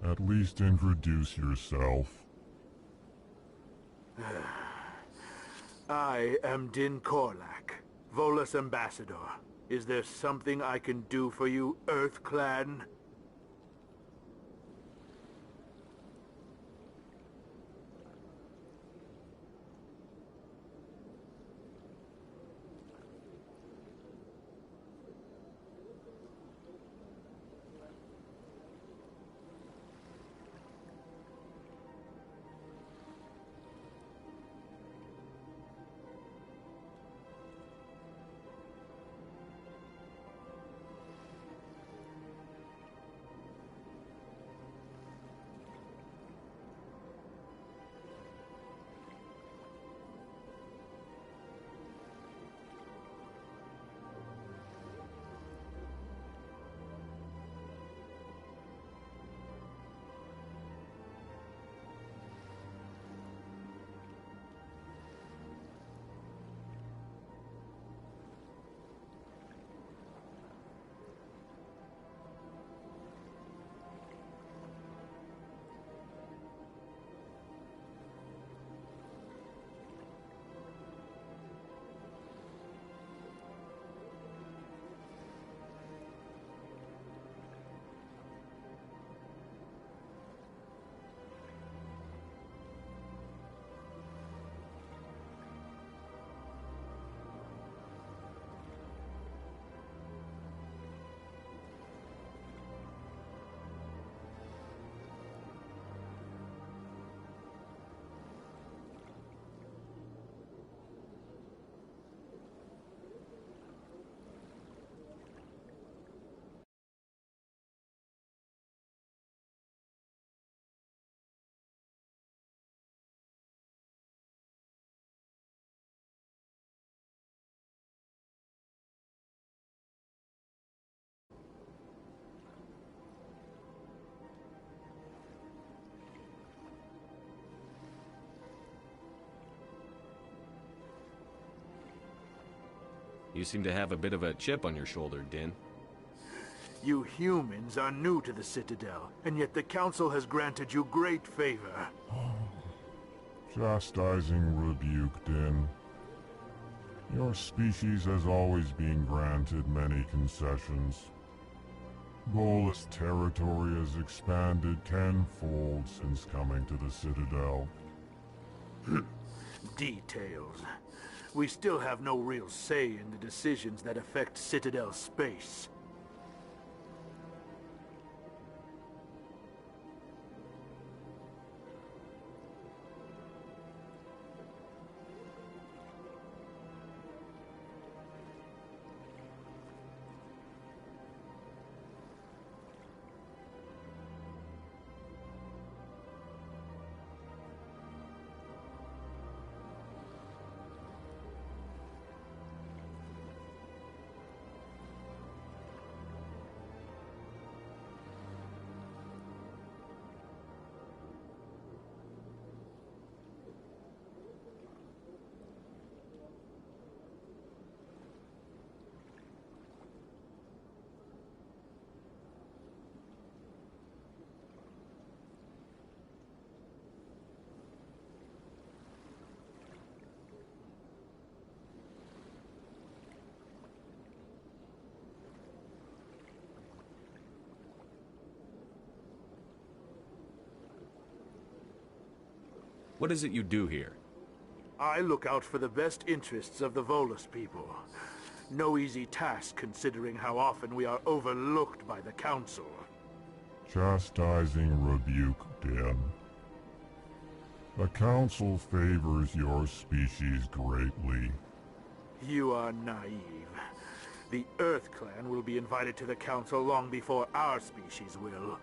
At least introduce yourself. I am Din Korlak, Volus Ambassador. Is there something I can do for you, Earth Clan? You seem to have a bit of a chip on your shoulder, Din. You humans are new to the Citadel, and yet the Council has granted you great favor. Chastising rebuke, Din. Your species has always been granted many concessions. Volus territory has expanded tenfold since coming to the Citadel. Details. We still have no real say in the decisions that affect Citadel space. What is it you do here? I look out for the best interests of the Volus people. No easy task considering how often we are overlooked by the Council. Chastising rebuke, Din. The Council favors your species greatly. You are naive. The Earth Clan will be invited to the Council long before our species will.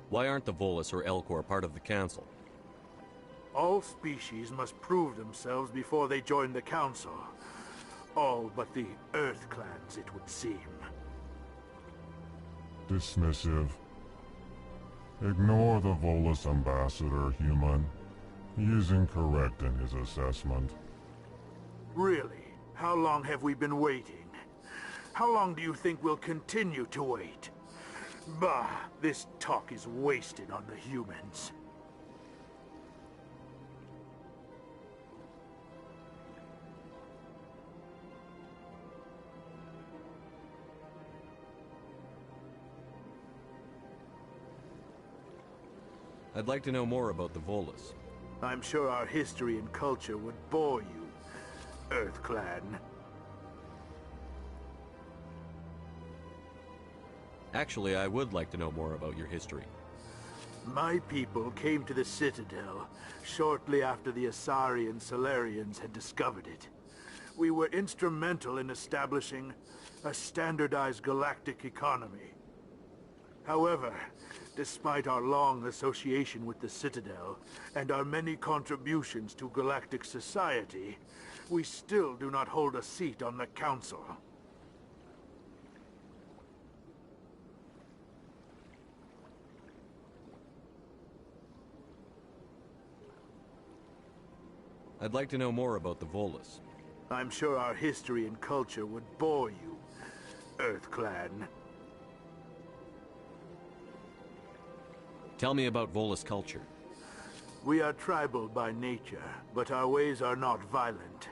Why aren't the Volus or Elcor part of the Council? All species must prove themselves before they join the Council. All but the Earth clans, it would seem. Dismissive. Ignore the Volus ambassador, human. He is incorrect in his assessment. Really? How long have we been waiting? How long do you think we'll continue to wait? Bah, this talk is wasted on the humans. I'd like to know more about the Volus. I'm sure our history and culture would bore you, Earth Clan. Actually, I would like to know more about your history. My people came to the Citadel shortly after the Asari and Salarians had discovered it. We were instrumental in establishing a standardized galactic economy. However, despite our long association with the Citadel and our many contributions to galactic society, we still do not hold a seat on the Council. I'd like to know more about the Volus. I'm sure our history and culture would bore you, Earth Clan. Tell me about Volus culture. We are tribal by nature, but our ways are not violent.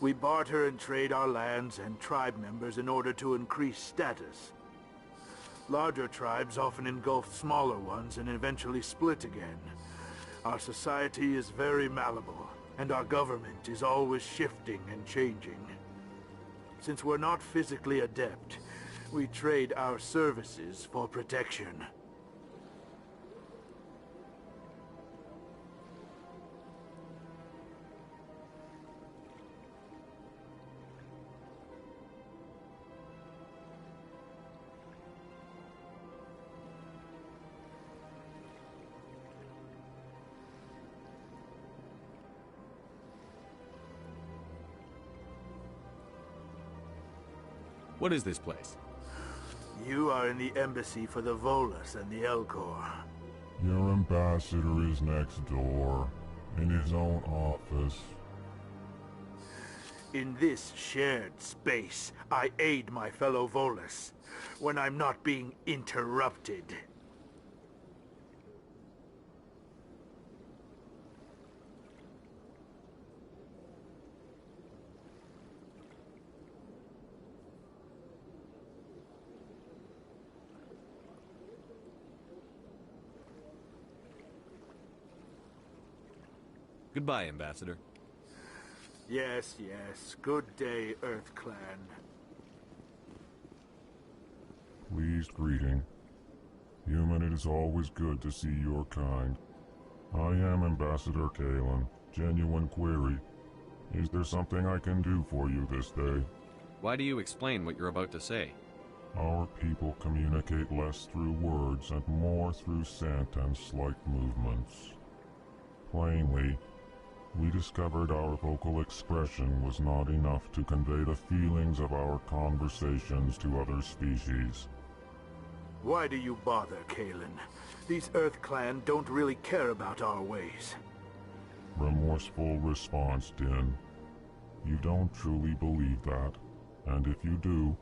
We barter and trade our lands and tribe members in order to increase status. Larger tribes often engulf smaller ones and eventually split again. Our society is very malleable, and our government is always shifting and changing. Since we're not physically adept, we trade our services for protection. What is this place? You are in the embassy for the Volus and the Elcor. Your ambassador is next door, in his own office. In this shared space, I aid my fellow Volus when I'm not being interrupted. Goodbye, Ambassador. Yes, yes. Good day, Earth Clan. Pleased greeting. Human, it is always good to see your kind. I am Ambassador Kalen. Genuine query. Is there something I can do for you this day? Why do you explain what you're about to say? Our people communicate less through words and more through scent and slight movements. Plainly, we discovered our vocal expression was not enough to convey the feelings of our conversations to other species. Why do you bother, Kalen? These Earth Clan don't really care about our ways. Remorseful response, Din. You don't truly believe that, and if you do,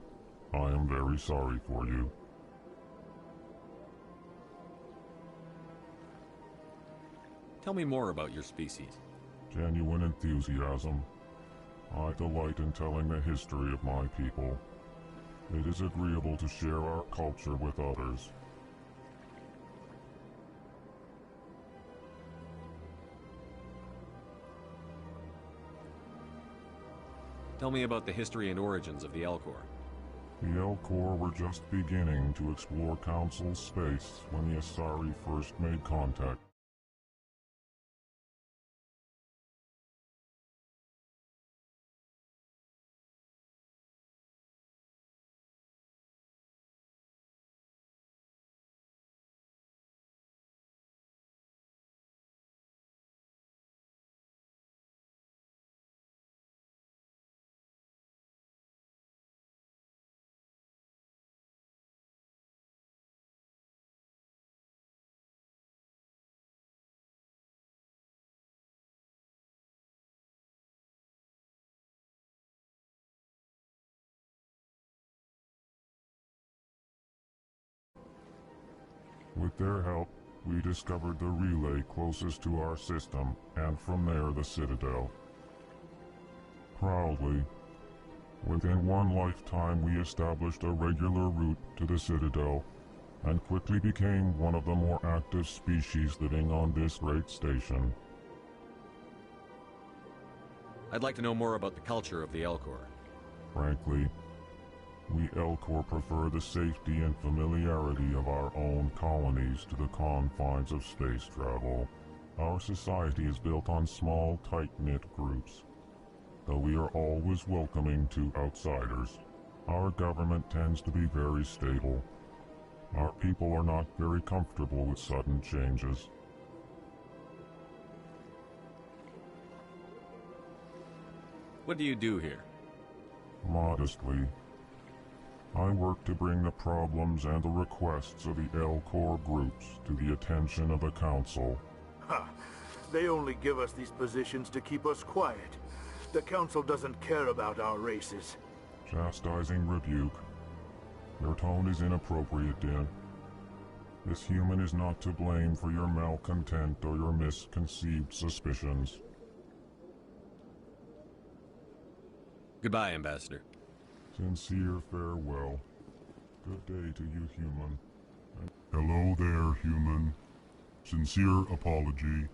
I am very sorry for you. Tell me more about your species. Genuine enthusiasm. I delight in telling the history of my people. It is agreeable to share our culture with others. Tell me about the history and origins of the Elcor. The Elcor were just beginning to explore Council space when the Asari first made contact. With their help, we discovered the relay closest to our system, and from there the Citadel. Proudly, within one lifetime we established a regular route to the Citadel, and quickly became one of the more active species living on this great station. I'd like to know more about the culture of the Elcor. Frankly, we Elcor prefer the safety and familiarity of our own colonies to the confines of space travel. Our society is built on small, tight-knit groups. Though we are always welcoming to outsiders, our government tends to be very stable. Our people are not very comfortable with sudden changes. What do you do here? Modestly, I work to bring the problems and the requests of the Elcor groups to the attention of the Council. Ha! They only give us these positions to keep us quiet. The Council doesn't care about our races. Chastising rebuke. Your tone is inappropriate, Din. This human is not to blame for your malcontent or your misconceived suspicions. Goodbye, Ambassador. Sincere farewell. Good day to you, human. Hello there, human. Sincere apology,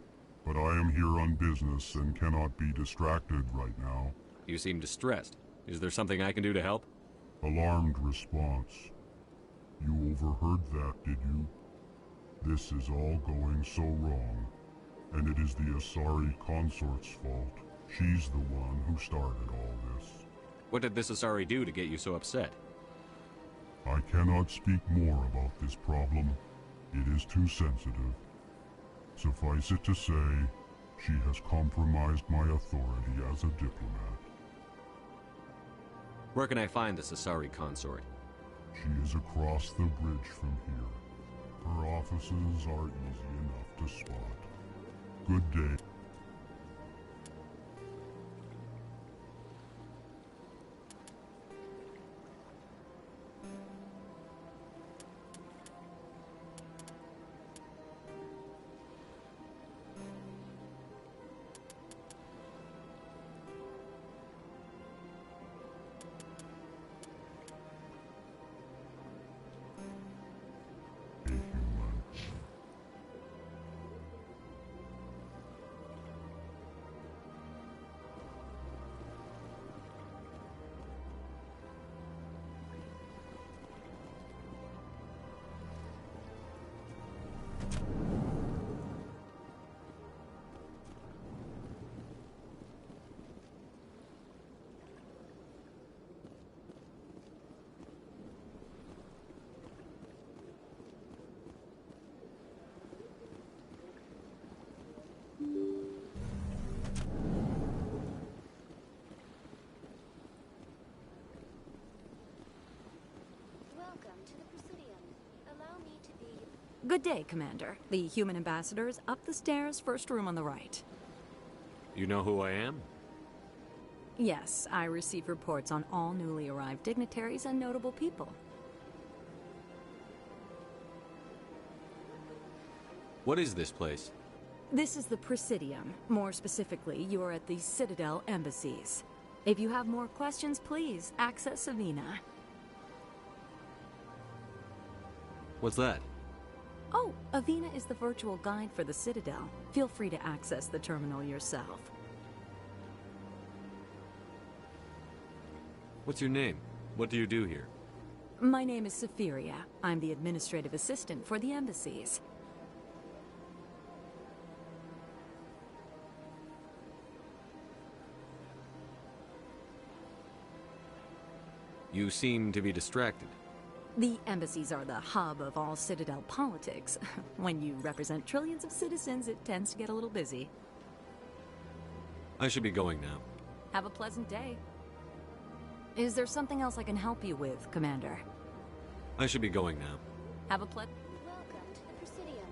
but I am here on business and cannot be distracted right now. You seem distressed. Is there something I can do to help? Alarmed response. You overheard that, did you? This is all going so wrong, and it is the Asari consort's fault. She's the one who started all this. What did this Asari do to get you so upset? I cannot speak more about this problem. It is too sensitive. Suffice it to say, she has compromised my authority as a diplomat. Where can I find this Asari consort? She is across the bridge from here. Her offices are easy enough to spot. Good day. Good day, Commander. The human ambassador is up the stairs, first room on the right. You know who I am? Yes, I receive reports on all newly arrived dignitaries and notable people. What is this place? This is the Presidium. More specifically, you are at the Citadel embassies. If you have more questions, please access Avina. What's that? Oh, Avina is the virtual guide for the Citadel. Feel free to access the terminal yourself. What's your name? What do you do here? My name is Safiria. I'm the administrative assistant for the embassies. You seem to be distracted. The embassies are the hub of all Citadel politics. When you represent trillions of citizens, it tends to get a little busy. I should be going now. Have a pleasant day. Is there something else I can help you with, Commander? I should be going now. Have a pleasant... Welcome to the Presidium.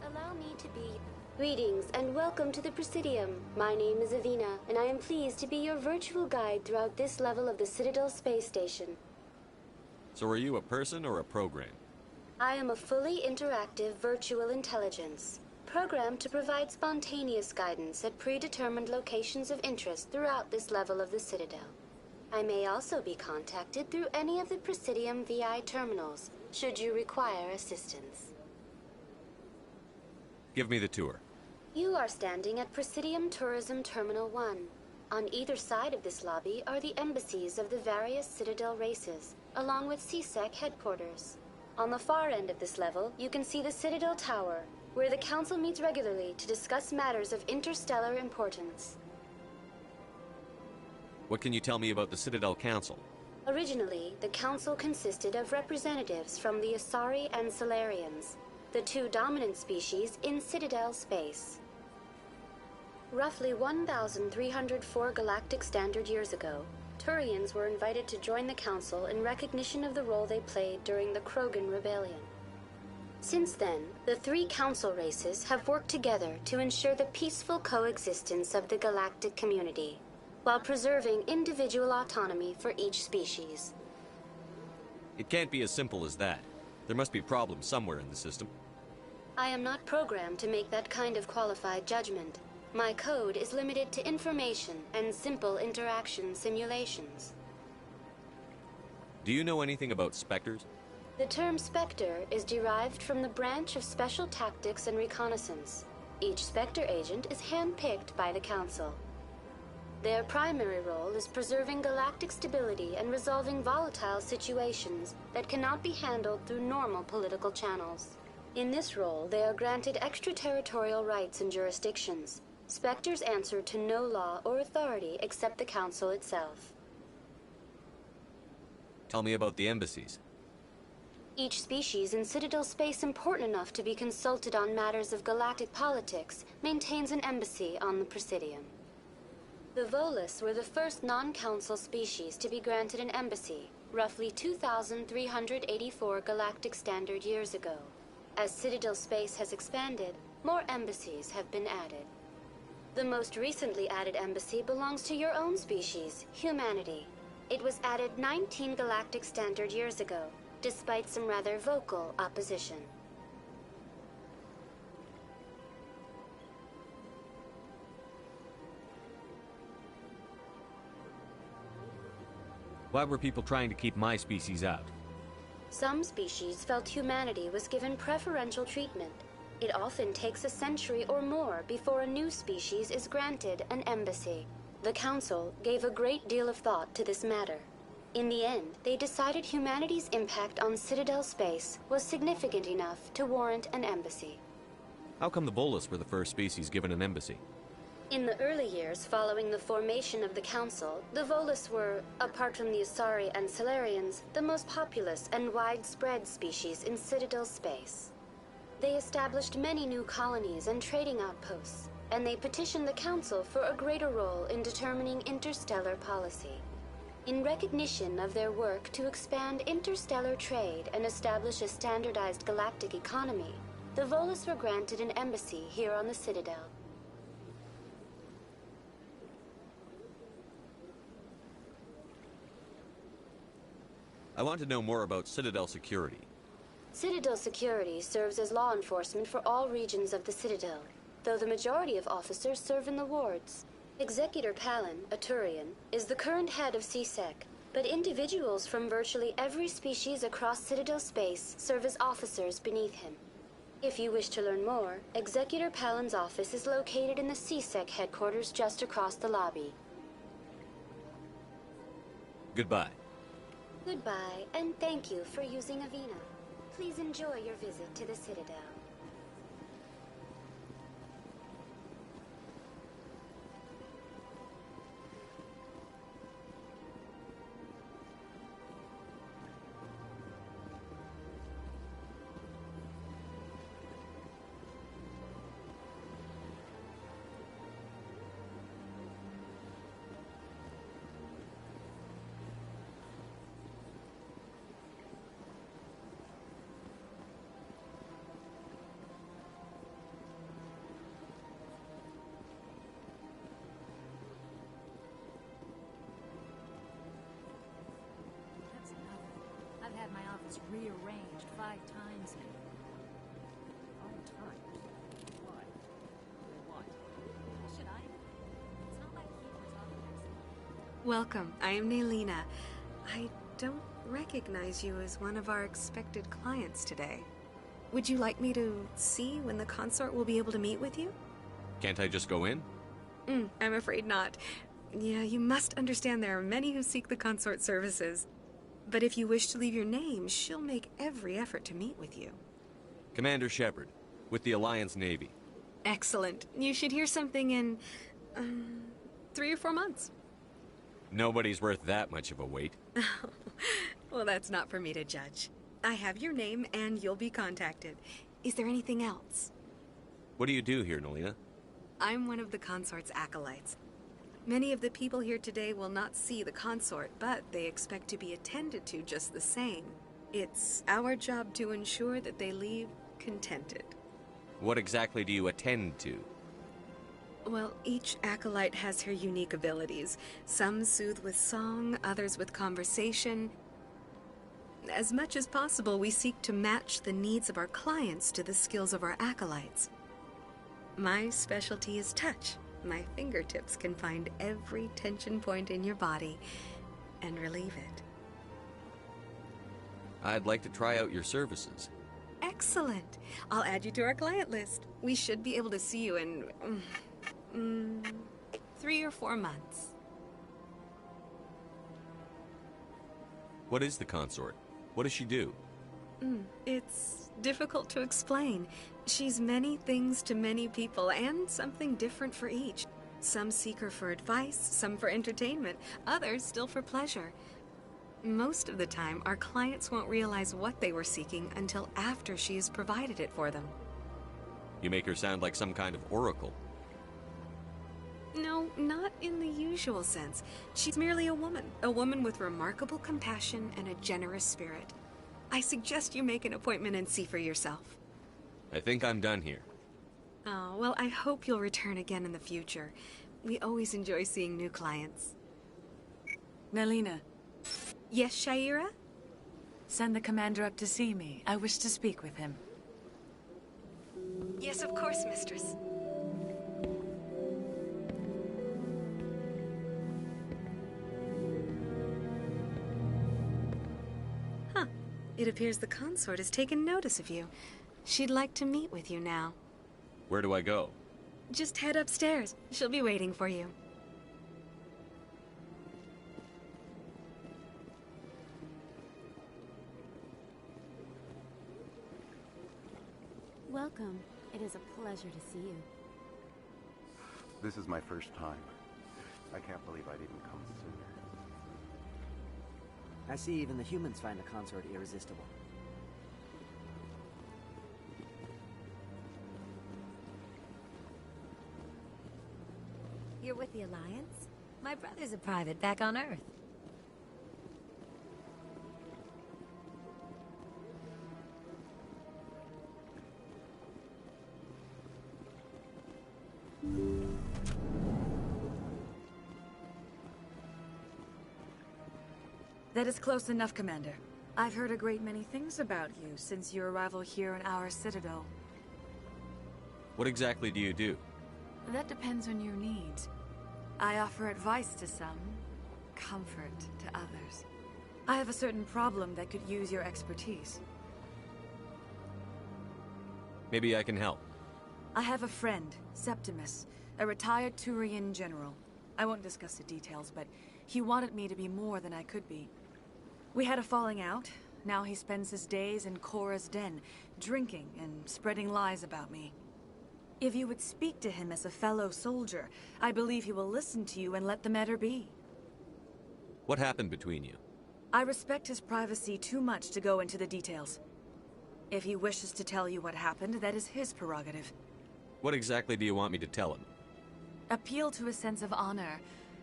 Allow me to be... Greetings and welcome to the Presidium. My name is Avina, and I am pleased to be your virtual guide throughout this level of the Citadel space station. So are you a person or a program? I am a fully interactive virtual intelligence, programmed to provide spontaneous guidance at predetermined locations of interest throughout this level of the Citadel. I may also be contacted through any of the Presidium VI terminals, should you require assistance. Give me the tour. You are standing at Presidium Tourism Terminal 1. On either side of this lobby are the embassies of the various Citadel races, along with CSEC headquarters. On the far end of this level, you can see the Citadel Tower, where the Council meets regularly to discuss matters of interstellar importance. What can you tell me about the Citadel Council? Originally, the Council consisted of representatives from the Asari and Salarians, the two dominant species in Citadel space. Roughly 1,304 galactic standard years ago, Turians were invited to join the Council in recognition of the role they played during the Krogan Rebellion. Since then, the three Council races have worked together to ensure the peaceful coexistence of the galactic community, while preserving individual autonomy for each species. It can't be as simple as that. There must be problems somewhere in the system. I am not programmed to make that kind of qualified judgment. My code is limited to information and simple interaction simulations. Do you know anything about Spectres? The term Spectre is derived from the branch of Special Tactics and Reconnaissance. Each Spectre agent is handpicked by the Council. Their primary role is preserving galactic stability and resolving volatile situations that cannot be handled through normal political channels. In this role, they are granted extraterritorial rights and jurisdictions. Spectres answer to no law or authority except the Council itself. Tell me about the embassies. Each species in Citadel space important enough to be consulted on matters of galactic politics maintains an embassy on the Presidium. The Volus were the first non-Council species to be granted an embassy, roughly 2,384 galactic standard years ago. As Citadel space has expanded, more embassies have been added. The most recently added embassy belongs to your own species, humanity. It was added 19 galactic standard years ago, despite some rather vocal opposition. Why were people trying to keep my species out? Some species felt humanity was given preferential treatment. It often takes a century or more before a new species is granted an embassy. The Council gave a great deal of thought to this matter. In the end, they decided humanity's impact on Citadel space was significant enough to warrant an embassy. How come the Volus were the first species given an embassy? In the early years following the formation of the Council, the Volus were, apart from the Asari and Salarians, the most populous and widespread species in Citadel space. They established many new colonies and trading outposts, and they petitioned the Council for a greater role in determining interstellar policy. In recognition of their work to expand interstellar trade and establish a standardized galactic economy, the Volus were granted an embassy here on the Citadel. I want to know more about Citadel security. Citadel security serves as law enforcement for all regions of the Citadel, though the majority of officers serve in the wards. Executor Palin, a Turian, is the current head of CSEC, but individuals from virtually every species across Citadel space serve as officers beneath him. If you wish to learn more, Executor Palin's office is located in the CSEC headquarters just across the lobby. Goodbye. Goodbye, and thank you for using Avina. Please enjoy your visit to the Citadel. was rearranged 5 times now. 5 times? Why? What? Should I? It's not like he was on. Welcome, I am Naylina. I don't recognize you as one of our expected clients today. Would you like me to see when the consort will be able to meet with you? Can't I just go in? I'm afraid not. Yeah, you must understand there are many who seek the consort services. But if you wish to leave your name, she'll make every effort to meet with you. Commander Shepard, with the Alliance Navy. Excellent. You should hear something in, 3 or 4 months. Nobody's worth that much of a wait. Well, that's not for me to judge. I have your name, and you'll be contacted. Is there anything else? What do you do here, Naylina? I'm one of the consort's acolytes. Many of the people here today will not see the consort, but they expect to be attended to just the same. It's our job to ensure that they leave contented. What exactly do you attend to? Well, each acolyte has her unique abilities. Some soothe with song, others with conversation. As much as possible, we seek to match the needs of our clients to the skills of our acolytes. My specialty is touch. My fingertips can find every tension point in your body and relieve it. I'd like to try out your services. Excellent. I'll add you to our client list. We should be able to see you in 3 or 4 months. What is the consort? What does she do? It's difficult to explain. She's many things to many people, and something different for each. Some seek her for advice, some for entertainment, others still for pleasure. Most of the time, our clients won't realize what they were seeking until after she has provided it for them. You make her sound like some kind of oracle. No, not in the usual sense. She's merely a woman with remarkable compassion and a generous spirit. I suggest you make an appointment and see for yourself. I think I'm done here. Oh, well, I hope you'll return again in the future. We always enjoy seeing new clients. Naylina, Yes, Shaira? send the commander up to see me. I wish to speak with him. Yes, of course, mistress. Huh. It appears the consort has taken notice of you. She'd like to meet with you now. Where do I go? Just head upstairs. She'll be waiting for you. Welcome. It is a pleasure to see you. This is my first time. I can't believe I didn't come sooner. I see even the humans find the consort irresistible. You're with the Alliance? My brother's a private back on Earth. That is close enough, Commander. I've heard a great many things about you since your arrival here in our citadel. What exactly do you do? That depends on your needs. I offer advice to some, comfort to others. I have a certain problem that could use your expertise. Maybe I can help. I have a friend, Septimus, a retired Turian general. I won't discuss the details, but he wanted me to be more than I could be. We had a falling out. Now he spends his days in Korra's den, drinking and spreading lies about me. If you would speak to him as a fellow soldier, I believe he will listen to you and let the matter be. What happened between you? I respect his privacy too much to go into the details. If he wishes to tell you what happened, that is his prerogative. What exactly do you want me to tell him? Appeal to his sense of honor.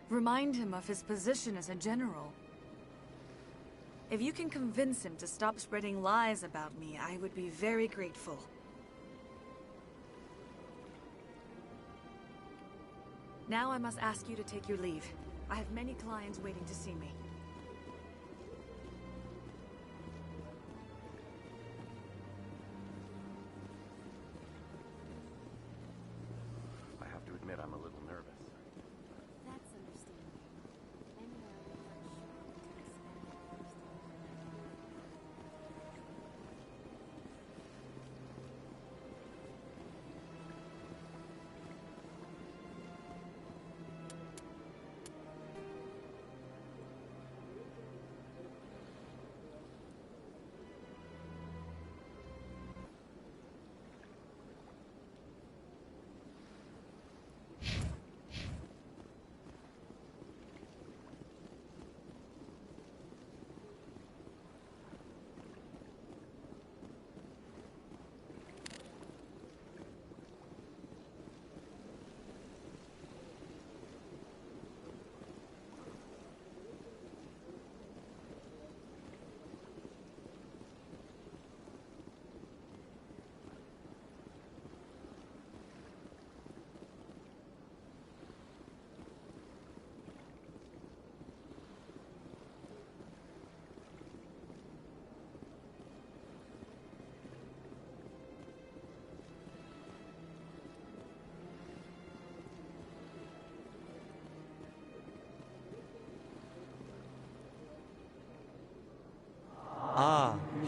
Remind him of his position as a general. If you can convince him to stop spreading lies about me, I would be very grateful. Now I must ask you to take your leave. I have many clients waiting to see me.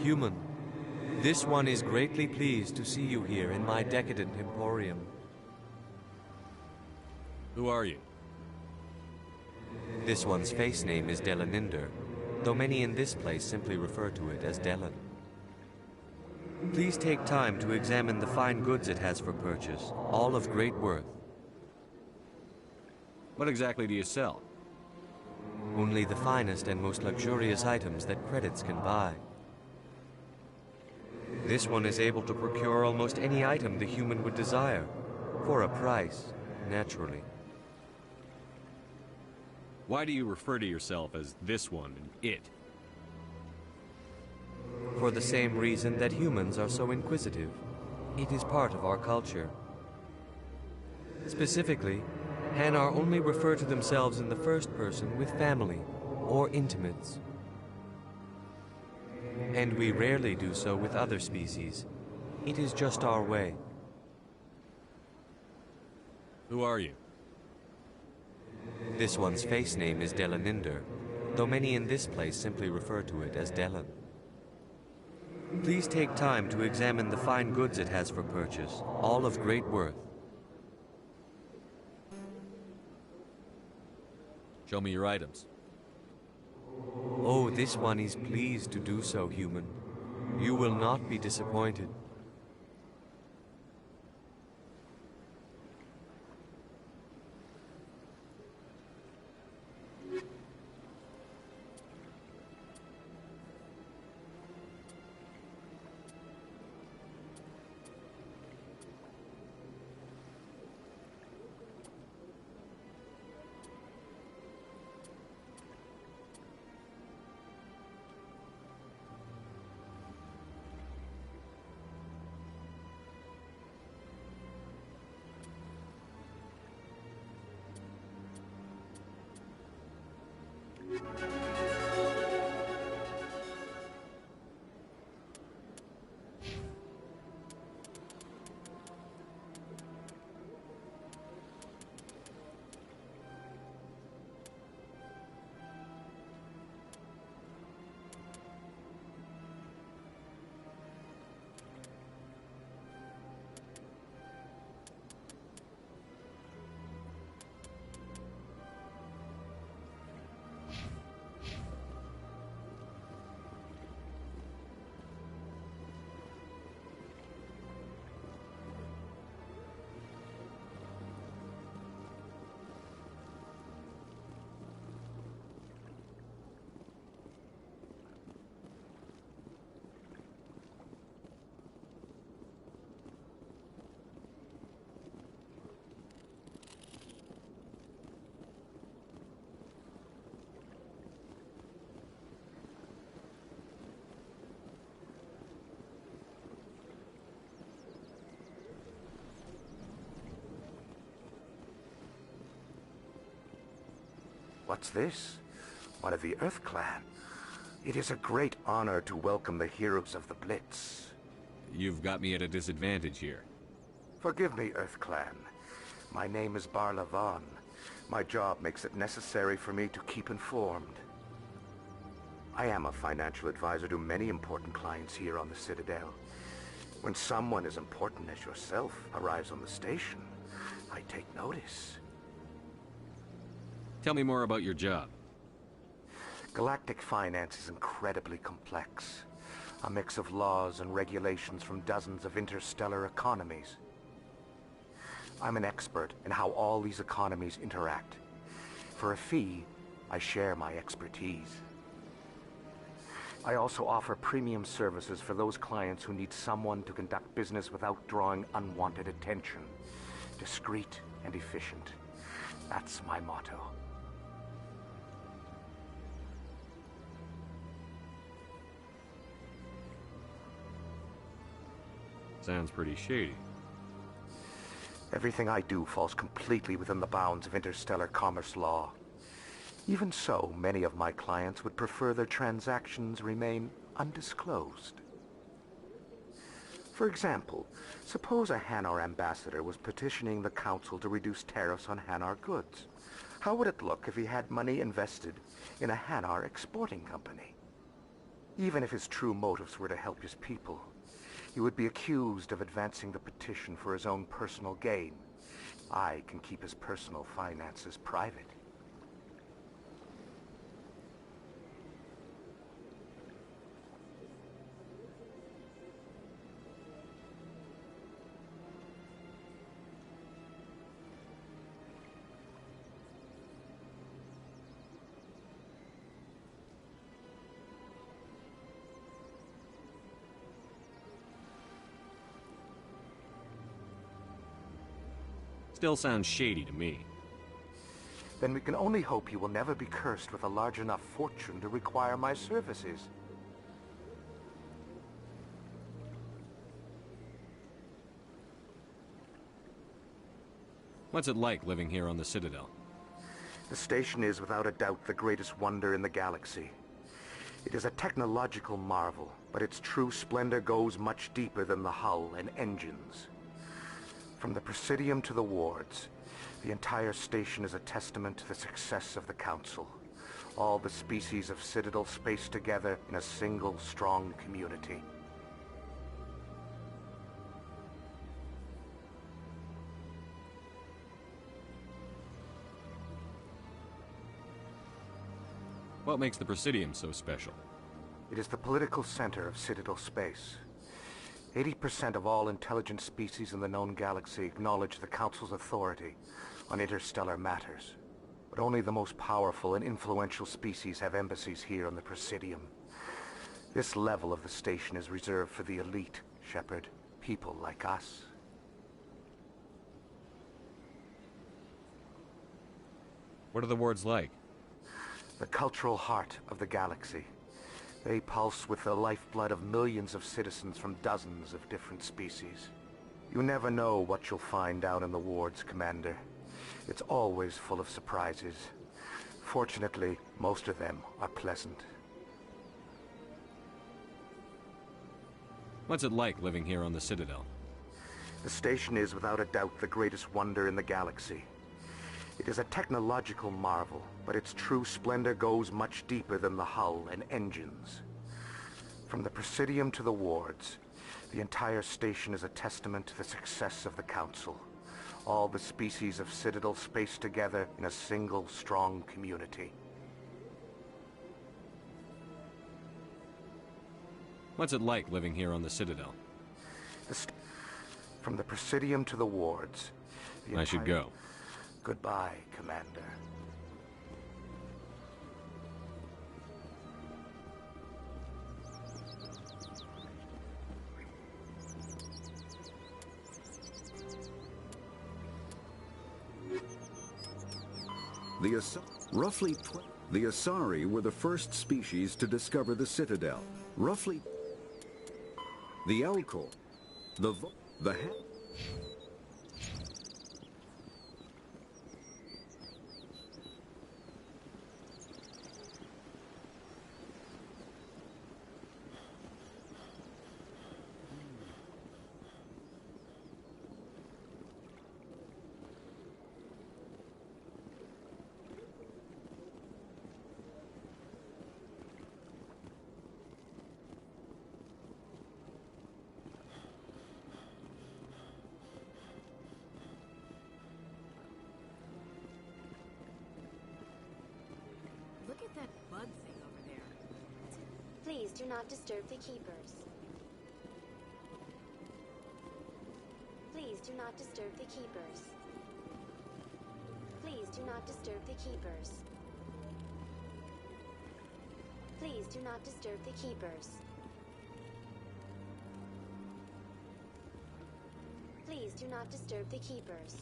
Human, this one is greatly pleased to see you here in my decadent emporium. Who are you? This one's face name is Delaninder, though many in this place simply refer to it as Delan. Please take time to examine the fine goods it has for purchase, all of great worth. What exactly do you sell? Only the finest and most luxurious items that credits can buy. This one is able to procure almost any item the human would desire, for a price, naturally. Why do you refer to yourself as this one and it? For the same reason that humans are so inquisitive. It is part of our culture. Specifically, Hanar only refer to themselves in the first person with family or intimates. And we rarely do so with other species. It is just our way. Who are you? This one's face name is Delaninder, though many in this place simply refer to it as Delan. Please take time to examine the fine goods it has for purchase, all of great worth. Show me your items. Oh, this one is pleased to do so, human. You will not be disappointed. What's this? One of the Earth Clan. It is a great honor to welcome the heroes of the Blitz. You've got me at a disadvantage here. Forgive me, Earth Clan. My name is Barla Von. My job makes it necessary for me to keep informed. I am a financial advisor to many important clients here on the Citadel. When someone as important as yourself arrives on the station, I take notice. Tell me more about your job. Galactic finance is incredibly complex. A mix of laws and regulations from dozens of interstellar economies. I'm an expert in how all these economies interact. For a fee, I share my expertise. I also offer premium services for those clients who need someone to conduct business without drawing unwanted attention. Discreet and efficient. That's my motto. Sounds pretty shady. Everything I do falls completely within the bounds of interstellar commerce law. Even so, many of my clients would prefer their transactions remain undisclosed. For example, suppose a Hanar ambassador was petitioning the Council to reduce tariffs on Hanar goods. How would it look if he had money invested in a Hanar exporting company? Even if his true motives were to help his people, he would be accused of advancing the petition for his own personal gain. I can keep his personal finances private. Still sounds shady to me. Then we can only hope he will never be cursed with a large enough fortune to require my services. What's it like living here on the Citadel? The station is without a doubt the greatest wonder in the galaxy. It is a technological marvel, but its true splendor goes much deeper than the hull and engines. From the Presidium to the wards, the entire station is a testament to the success of the Council. All the species of Citadel spaced together in a single, strong community. What makes the Presidium so special? It is the political center of Citadel space. 80% of all intelligent species in the known galaxy acknowledge the Council's authority on interstellar matters. But only the most powerful and influential species have embassies here on the Presidium. This level of the station is reserved for the elite, Shepard. People like us. What are the wards like? The cultural heart of the galaxy. They pulse with the lifeblood of millions of citizens from dozens of different species. You never know what you'll find out in the wards, Commander. It's always full of surprises. Fortunately, most of them are pleasant. What's it like living here on the Citadel? The station is without a doubt the greatest wonder in the galaxy. It is a technological marvel, but its true splendor goes much deeper than the hull and engines. From the Presidium to the wards, the entire station is a testament to the success of the Council. All the species of Citadel spaced together in a single, strong community. What's it like living here on the Citadel? From the Presidium to the wards, I should go. Goodbye, Commander. The Asari were the first species to discover the Citadel. Roughly, the Elcor, the Look at that bug thing over there. Please do not disturb the keepers. Please do not disturb the keepers. Please do not disturb the keepers. Please do not disturb the keepers. Please do not disturb the keepers.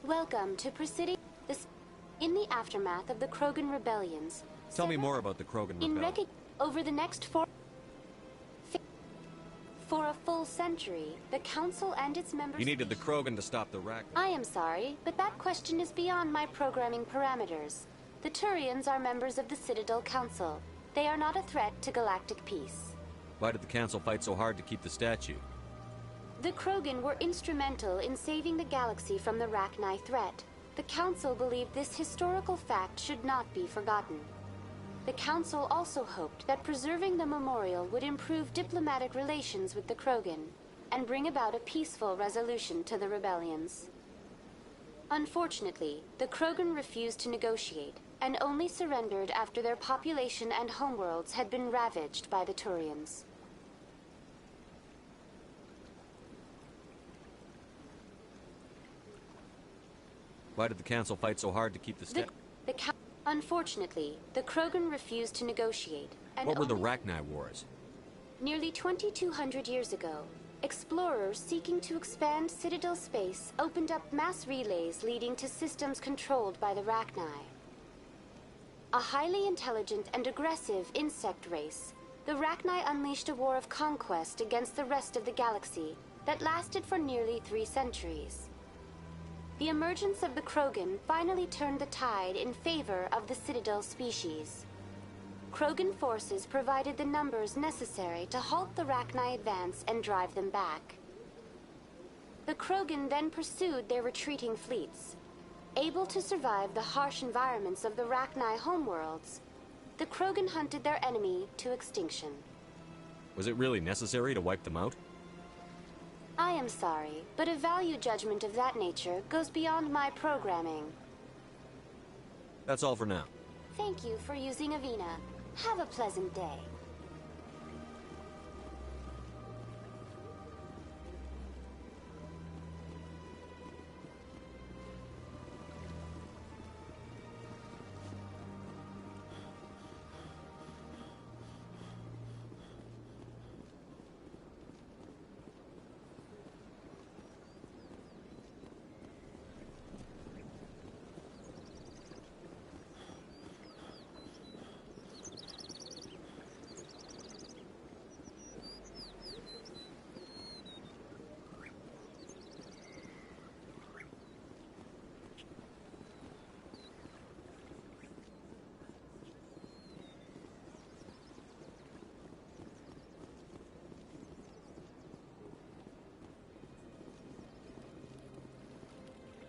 Welcome to Presidium. In the aftermath of the Krogan rebellions... Tell me more about the Krogan rebellion. Over the next for a full century, the Council and its members... You needed the Krogan to stop the Rachni. I am sorry, but that question is beyond my programming parameters. The Turians are members of the Citadel Council. They are not a threat to galactic peace. Why did the Council fight so hard to keep the statue? The Krogan were instrumental in saving the galaxy from the Rachni threat. The Council believed this historical fact should not be forgotten. The Council also hoped that preserving the memorial would improve diplomatic relations with the Krogan and bring about a peaceful resolution to the rebellions. Unfortunately, the Krogan refused to negotiate and only surrendered after their population and homeworlds had been ravaged by the Turians. Why did the Council fight so hard to keep the statue? Unfortunately, the Krogan refused to negotiate. And what were the Rachni Wars? Nearly 2,200 years ago, explorers seeking to expand Citadel space opened up mass relays leading to systems controlled by the Rachni. A highly intelligent and aggressive insect race, the Rachni unleashed a war of conquest against the rest of the galaxy that lasted for nearly 3 centuries. The emergence of the Krogan finally turned the tide in favor of the Citadel species. Krogan forces provided the numbers necessary to halt the Rachni advance and drive them back. The Krogan then pursued their retreating fleets. Able to survive the harsh environments of the Rachni homeworlds, the Krogan hunted their enemy to extinction. Was it really necessary to wipe them out? I am sorry, but a value judgment of that nature goes beyond my programming. That's all for now. Thank you for using Avina. Have a pleasant day.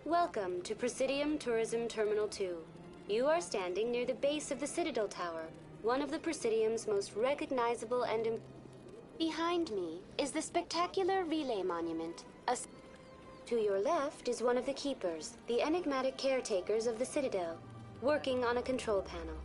Welcome to Presidium Tourism Terminal 2. You are standing near the base of the Citadel Tower, one of the Presidium's most recognizable and... Behind me is the spectacular Relay Monument. To your left is one of the Keepers, the enigmatic caretakers of the Citadel, working on a control panel.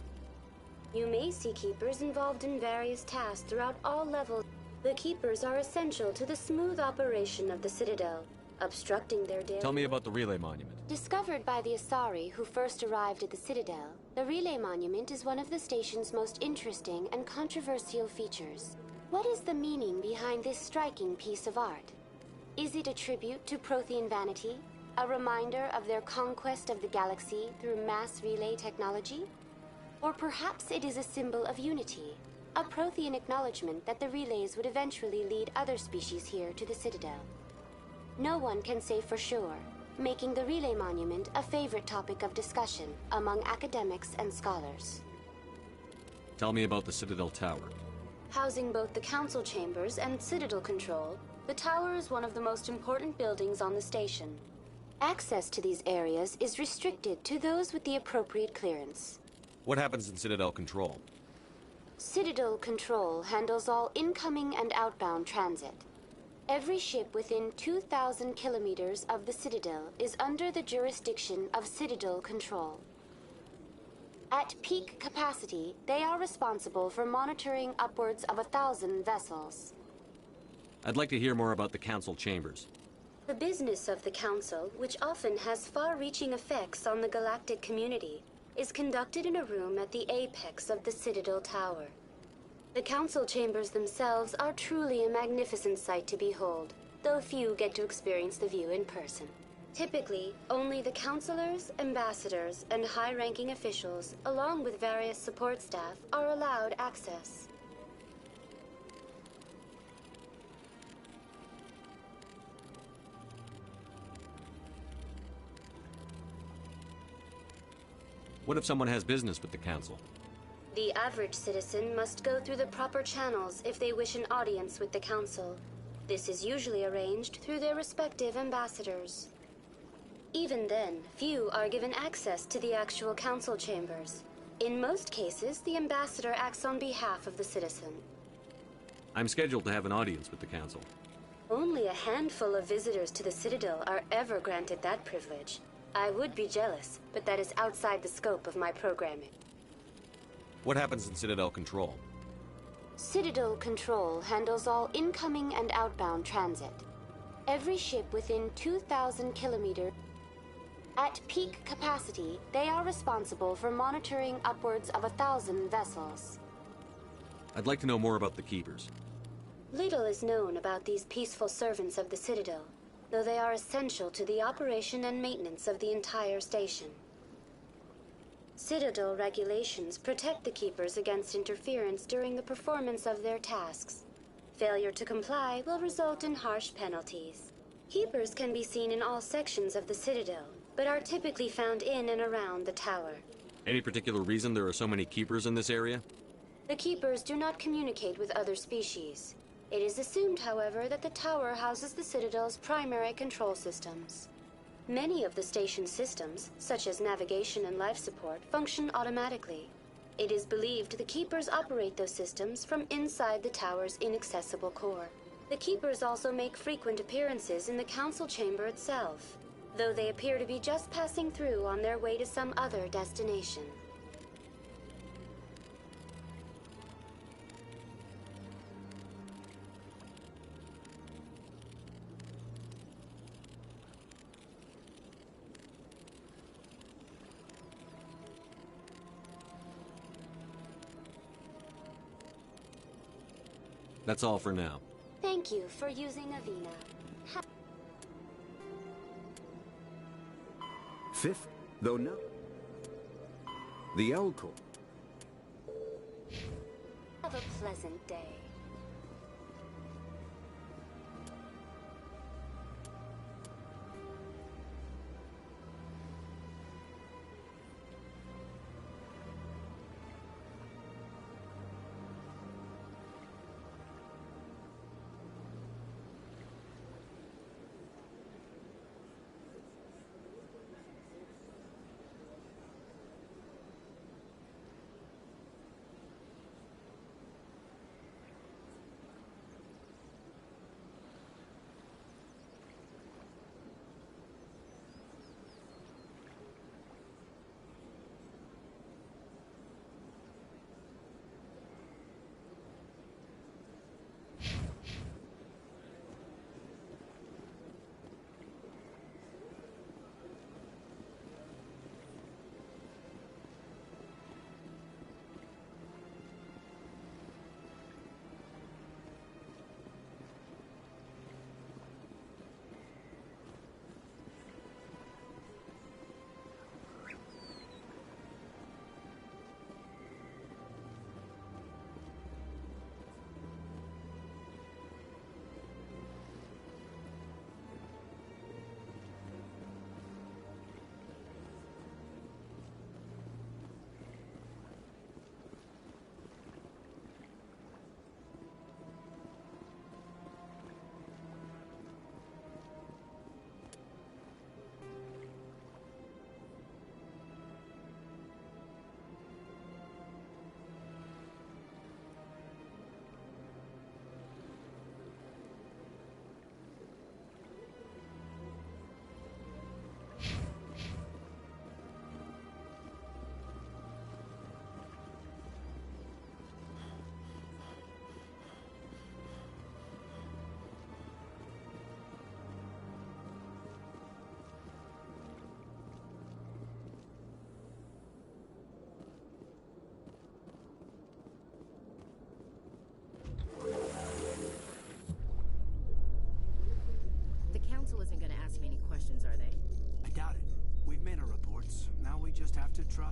You may see Keepers involved in various tasks throughout all levels. The Keepers are essential to the smooth operation of the Citadel, obstructing their daily... Tell me about the Relay Monument. Discovered by the Asari who first arrived at the Citadel, the Relay Monument is one of the station's most interesting and controversial features. What is the meaning behind this striking piece of art? Is it a tribute to Prothean vanity? A reminder of their conquest of the galaxy through mass relay technology? Or perhaps it is a symbol of unity, a Prothean acknowledgement that the relays would eventually lead other species here to the Citadel. No one can say for sure, making the Relay Monument a favorite topic of discussion among academics and scholars. Tell me about the Citadel Tower. Housing both the Council Chambers and Citadel Control, the tower is one of the most important buildings on the station. Access to these areas is restricted to those with the appropriate clearance. What happens in Citadel Control? Citadel Control handles all incoming and outbound transit. Every ship within 2,000 kilometers of the Citadel is under the jurisdiction of Citadel Control. At peak capacity, they are responsible for monitoring upwards of 1,000 vessels. I'd like to hear more about the Council Chambers. The business of the Council, which often has far-reaching effects on the galactic community, is conducted in a room at the apex of the Citadel Tower. The Council Chambers themselves are truly a magnificent sight to behold, though few get to experience the view in person. Typically, only the counselors, ambassadors, and high-ranking officials, along with various support staff, are allowed access. What if someone has business with the Council? The average citizen must go through the proper channels if they wish an audience with the Council. This is usually arranged through their respective ambassadors. Even then, few are given access to the actual Council chambers. In most cases, the ambassador acts on behalf of the citizen. I'm scheduled to have an audience with the Council. Only a handful of visitors to the Citadel are ever granted that privilege. I would be jealous, but that is outside the scope of my programming. What happens in Citadel Control? Citadel Control handles all incoming and outbound transit. Every ship within 2,000 kilometers. At peak capacity, they are responsible for monitoring upwards of 1,000 vessels. I'd like to know more about the Keepers. Little is known about these peaceful servants of the Citadel, though they are essential to the operation and maintenance of the entire station. Citadel regulations protect the Keepers against interference during the performance of their tasks. Failure to comply will result in harsh penalties. Keepers can be seen in all sections of the Citadel, but are typically found in and around the tower. Any particular reason there are so many Keepers in this area? The Keepers do not communicate with other species. It is assumed, however, that the tower houses the Citadel's primary control systems. Many of the station's systems, such as navigation and life support, function automatically. It is believed the Keepers operate those systems from inside the tower's inaccessible core. The Keepers also make frequent appearances in the Council chamber itself, though they appear to be just passing through on their way to some other destination. That's all for now. Thank you for using Avina. Fifth, though no. The Elcor. Have a pleasant day.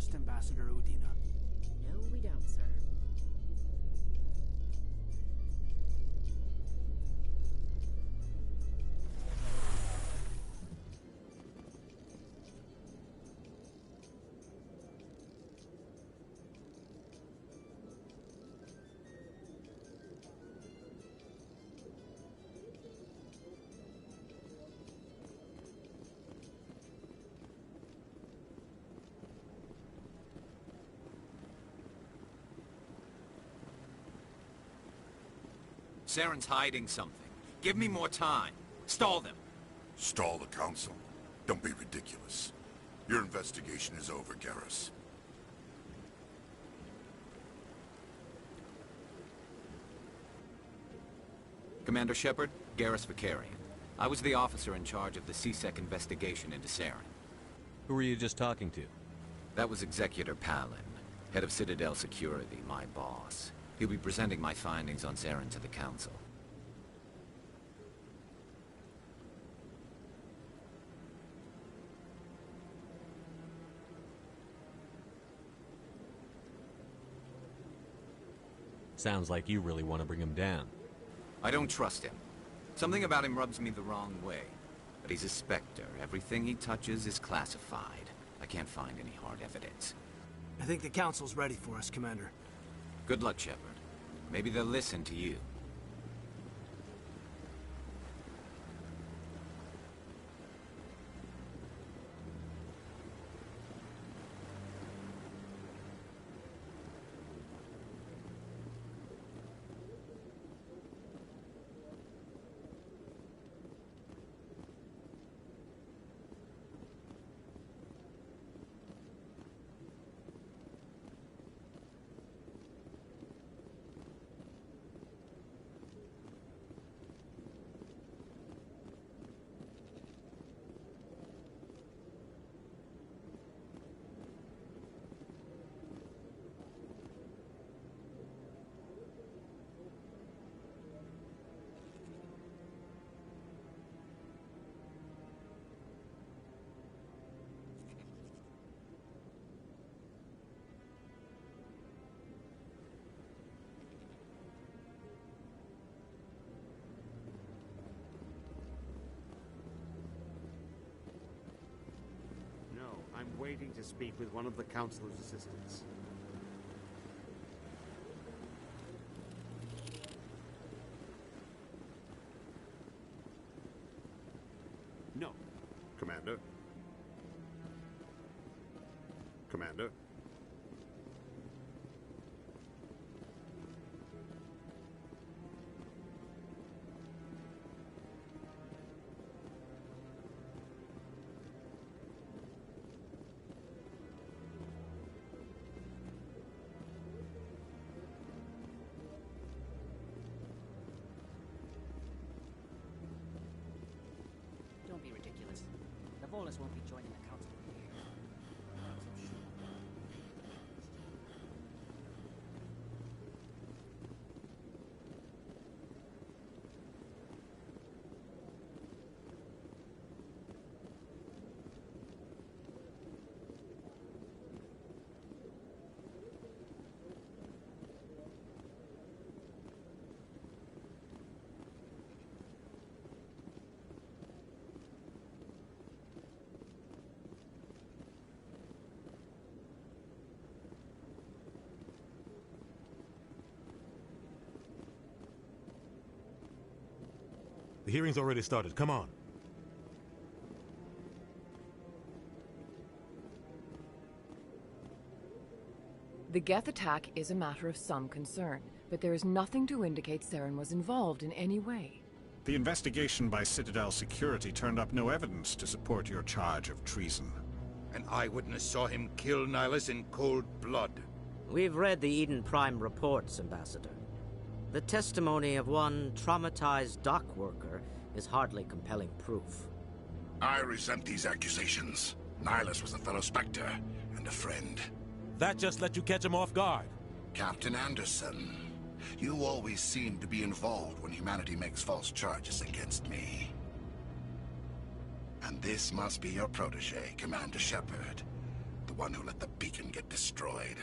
trust Ambassador Udina. No, we don't, sir. Saren's hiding something. Give me more time. Stall them. Stall the Council? Don't be ridiculous. Your investigation is over, Garrus. Commander Shepard, Garrus Vakarian. I was the officer in charge of the C-Sec investigation into Saren. Who were you just talking to? That was Executor Palin, head of Citadel Security, my boss. He'll be presenting my findings on Saren to the Council. Sounds like you really want to bring him down. I don't trust him. Something about him rubs me the wrong way. But he's a Spectre. Everything he touches is classified. I can't find any hard evidence. I think the Council's ready for us, Commander. Good luck, Shepard. Maybe they'll listen to you. I'm waiting to speak with one of the Councilor's assistants. No. Commander? Commander? Don't be ridiculous. The Volus won't be joining the Council here. The hearing's already started. Come on. The Geth attack is a matter of some concern, but there is nothing to indicate Saren was involved in any way. The investigation by Citadel Security turned up no evidence to support your charge of treason. An eyewitness saw him kill Nihilus in cold blood. We've read the Eden Prime reports, Ambassador. The testimony of one traumatized dock worker is hardly compelling proof. I resent these accusations. Nihilus was a fellow Spectre and a friend. That just let you catch him off guard. Captain Anderson, you always seem to be involved when humanity makes false charges against me. And this must be your protege, Commander Shepard. The one who let the beacon get destroyed.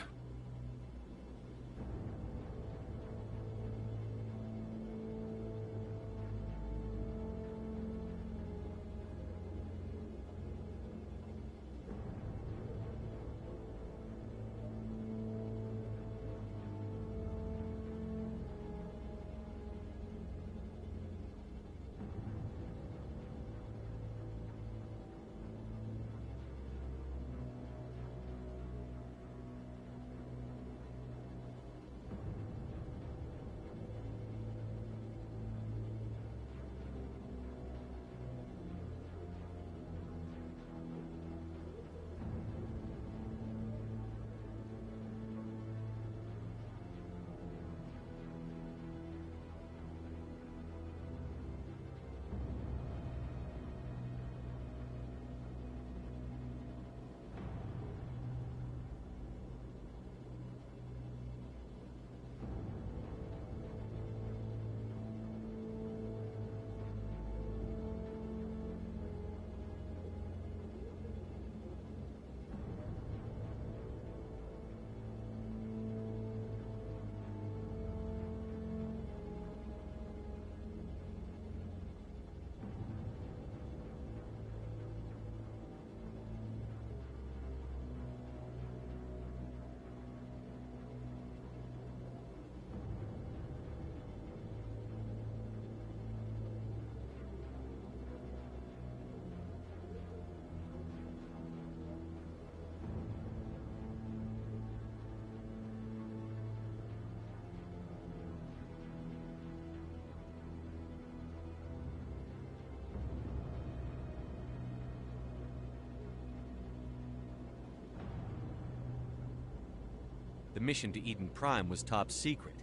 The mission to Eden Prime was top secret.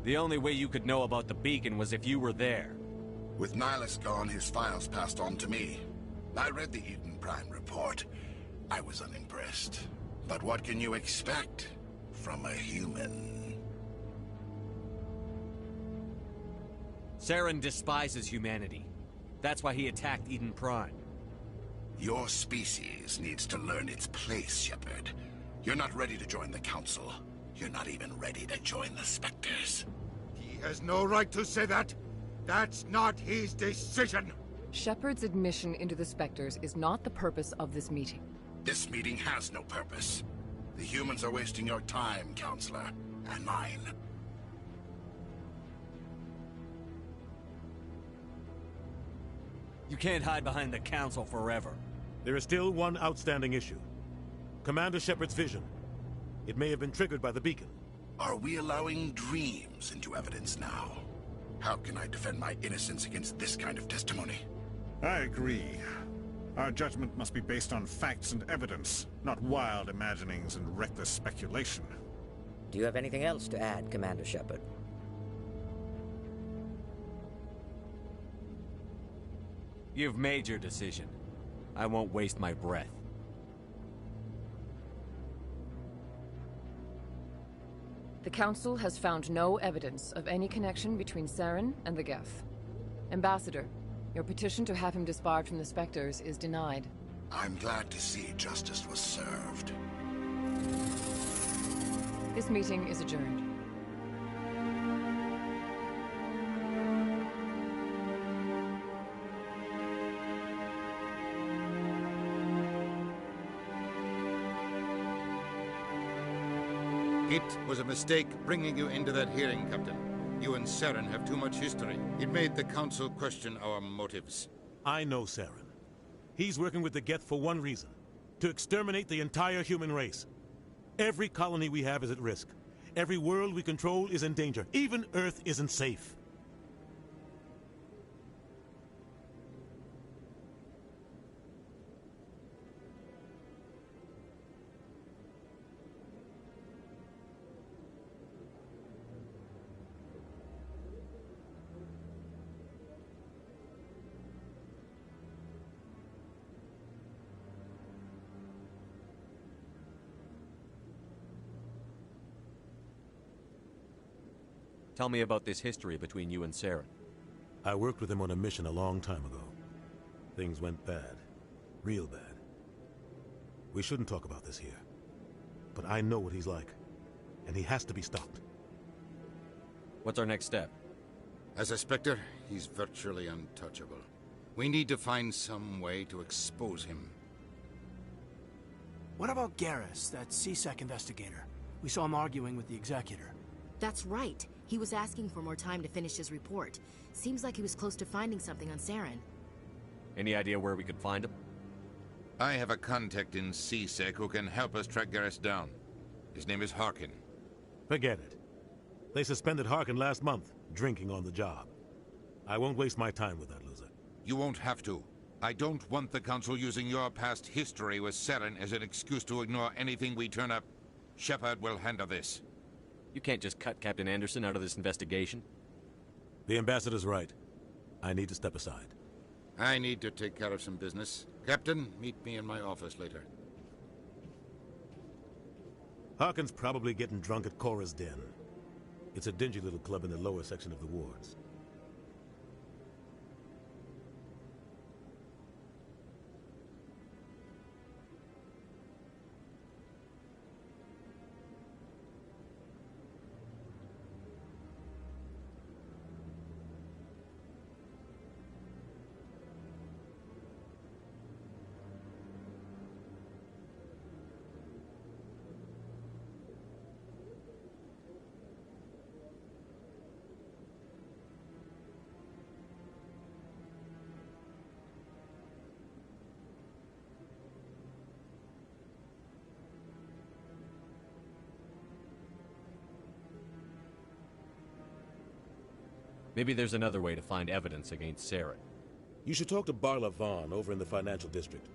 The only way you could know about the beacon was if you were there. With Nihilus gone, his files passed on to me. I read the Eden Prime report. I was unimpressed. But what can you expect from a human? Saren despises humanity. That's why he attacked Eden Prime. Your species needs to learn its place, Shepard. You're not ready to join the Council. You're not even ready to join the Spectres. He has no right to say that. That's not his decision. Shepard's admission into the Spectres is not the purpose of this meeting. This meeting has no purpose. The humans are wasting your time, Counselor, and mine. You can't hide behind the Council forever. There is still one outstanding issue. Commander Shepard's vision. It may have been triggered by the beacon. Are we allowing dreams into evidence now? How can I defend my innocence against this kind of testimony? I agree. Our judgment must be based on facts and evidence, not wild imaginings and reckless speculation. Do you have anything else to add, Commander Shepard? You've made your decision. I won't waste my breath. The Council has found no evidence of any connection between Saren and the Geth. Ambassador, your petition to have him disbarred from the Spectres is denied. I'm glad to see justice was served. This meeting is adjourned. It was a mistake bringing you into that hearing, Captain. You and Saren have too much history. It made the Council question our motives. I know Saren. He's working with the Geth for one reason. To exterminate the entire human race. Every colony we have is at risk. Every world we control is in danger. Even Earth isn't safe. Tell me about this history between you and Saren. I worked with him on a mission a long time ago. Things went bad. Real bad. We shouldn't talk about this here. But I know what he's like, and he has to be stopped. What's our next step? As a Spectre, he's virtually untouchable. We need to find some way to expose him. What about Garrus, that C-Sec investigator? We saw him arguing with the Executor. That's right. He was asking for more time to finish his report. Seems like he was close to finding something on Saren. Any idea where we could find him? I have a contact in C-Sec who can help us track Garrus down. His name is Harkin. Forget it. They suspended Harkin last month, drinking on the job. I won't waste my time with that loser. You won't have to. I don't want the Council using your past history with Saren as an excuse to ignore anything we turn up. Shepard will handle this. You can't just cut Captain Anderson out of this investigation. The Ambassador's right. I need to step aside. I need to take care of some business. Captain, meet me in my office later. Harkin's probably getting drunk at Cora's Den. It's a dingy little club in the lower section of the wards. Maybe there's another way to find evidence against Saren. You should talk to Barla Vaughn over in the financial district.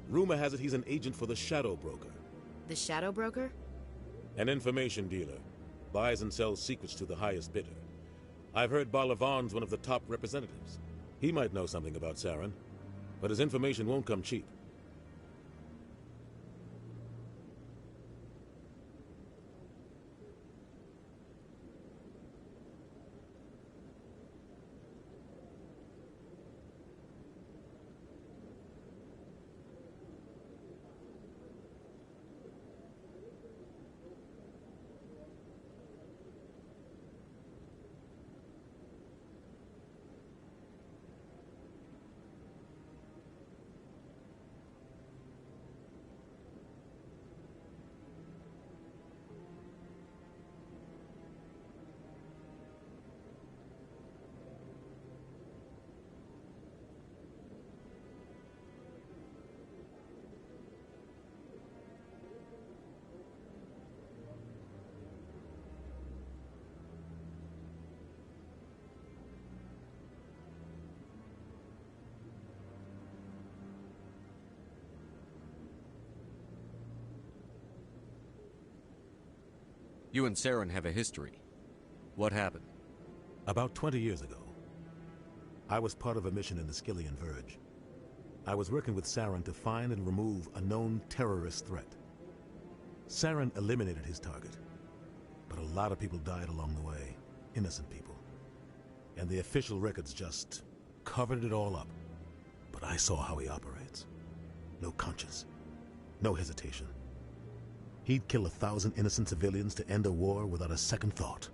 Rumor has it he's an agent for the Shadow Broker. The Shadow Broker? An information dealer. Buys and sells secrets to the highest bidder. I've heard Barla Vaughn's one of the top representatives. He might know something about Saren, but his information won't come cheap. You and Saren have a history. What happened? About 20 years ago, I was part of a mission in the Skillian Verge. I was working with Saren to find and remove a known terrorist threat. Saren eliminated his target, but a lot of people died along the way, innocent people. And the official records just covered it all up. But I saw how he operates. No conscience, no hesitation. He'd kill 1,000 innocent civilians to end a war without a second thought.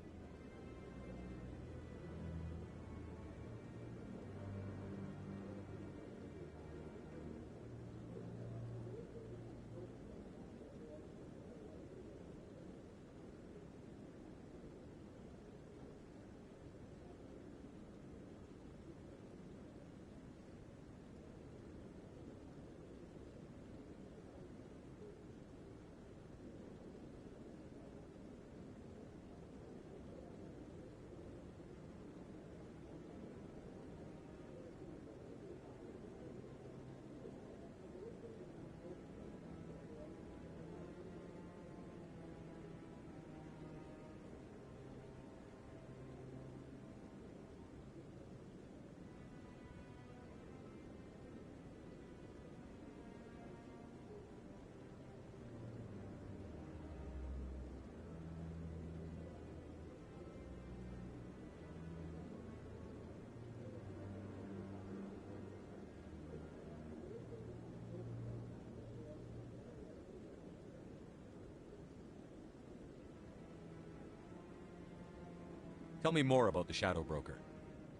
Tell me more about the Shadow Broker.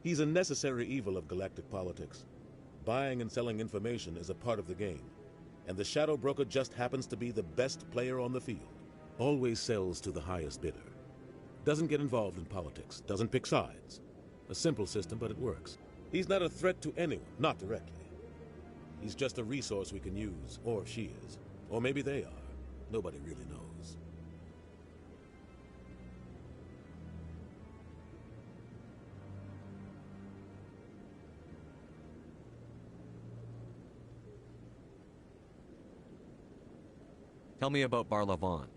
He's a necessary evil of galactic politics. Buying and selling information is a part of the game, and the Shadow Broker just happens to be the best player on the field. Always sells to the highest bidder. Doesn't get involved in politics, doesn't pick sides. A simple system, but it works. He's not a threat to anyone, not directly. He's just a resource we can use, or she is. Or maybe they are. Nobody really knows. Tell me about Barlavon.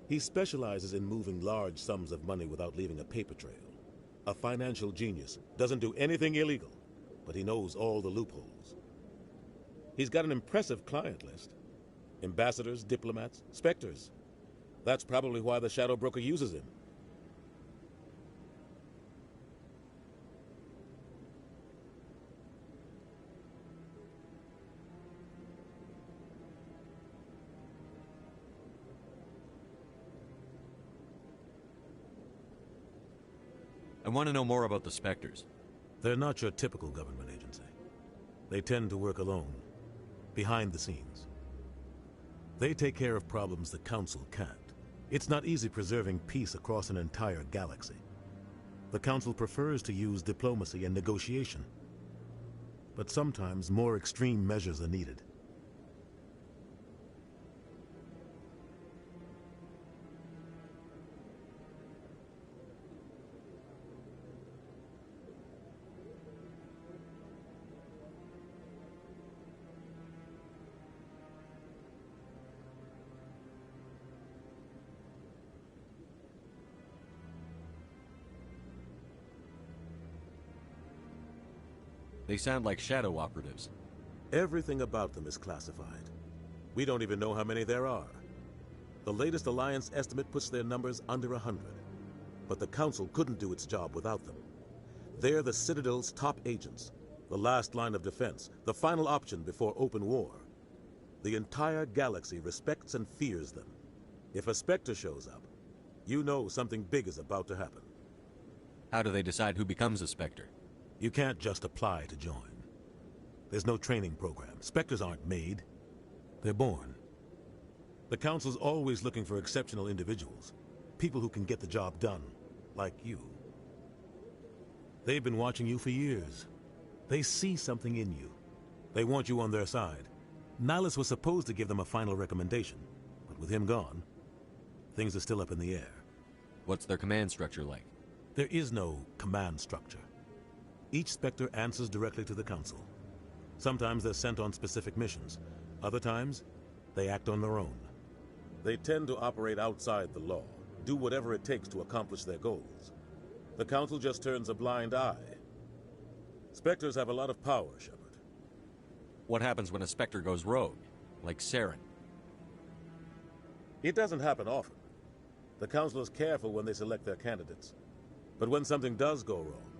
He specializes in moving large sums of money without leaving a paper trail. A financial genius, doesn't do anything illegal, but he knows all the loopholes. He's got an impressive client list. Ambassadors, diplomats, specters. That's probably why the Shadow Broker uses him. I want to know more about the Spectres. They're not your typical government agency. They tend to work alone, behind the scenes. They take care of problems the Council can't. It's not easy preserving peace across an entire galaxy. The Council prefers to use diplomacy and negotiation. But sometimes more extreme measures are needed. They sound like shadow operatives. Everything about them is classified. We don't even know how many there are. The latest Alliance estimate puts their numbers under 100. But the Council couldn't do its job without them. They're the Citadel's top agents, the last line of defense, the final option before open war. The entire galaxy respects and fears them. If a Spectre shows up, you know something big is about to happen. How do they decide who becomes a Spectre? You can't just apply to join. There's no training program. Spectres aren't made. They're born. The Council's always looking for exceptional individuals. People who can get the job done, like you. They've been watching you for years. They see something in you. They want you on their side. Nihilus was supposed to give them a final recommendation, but with him gone, things are still up in the air. What's their command structure like? There is no command structure. Each Spectre answers directly to the Council. Sometimes they're sent on specific missions. Other times, they act on their own. They tend to operate outside the law, do whatever it takes to accomplish their goals. The Council just turns a blind eye. Spectres have a lot of power, Shepard. What happens when a Spectre goes rogue, like Saren? It doesn't happen often. The Council is careful when they select their candidates. But when something does go wrong,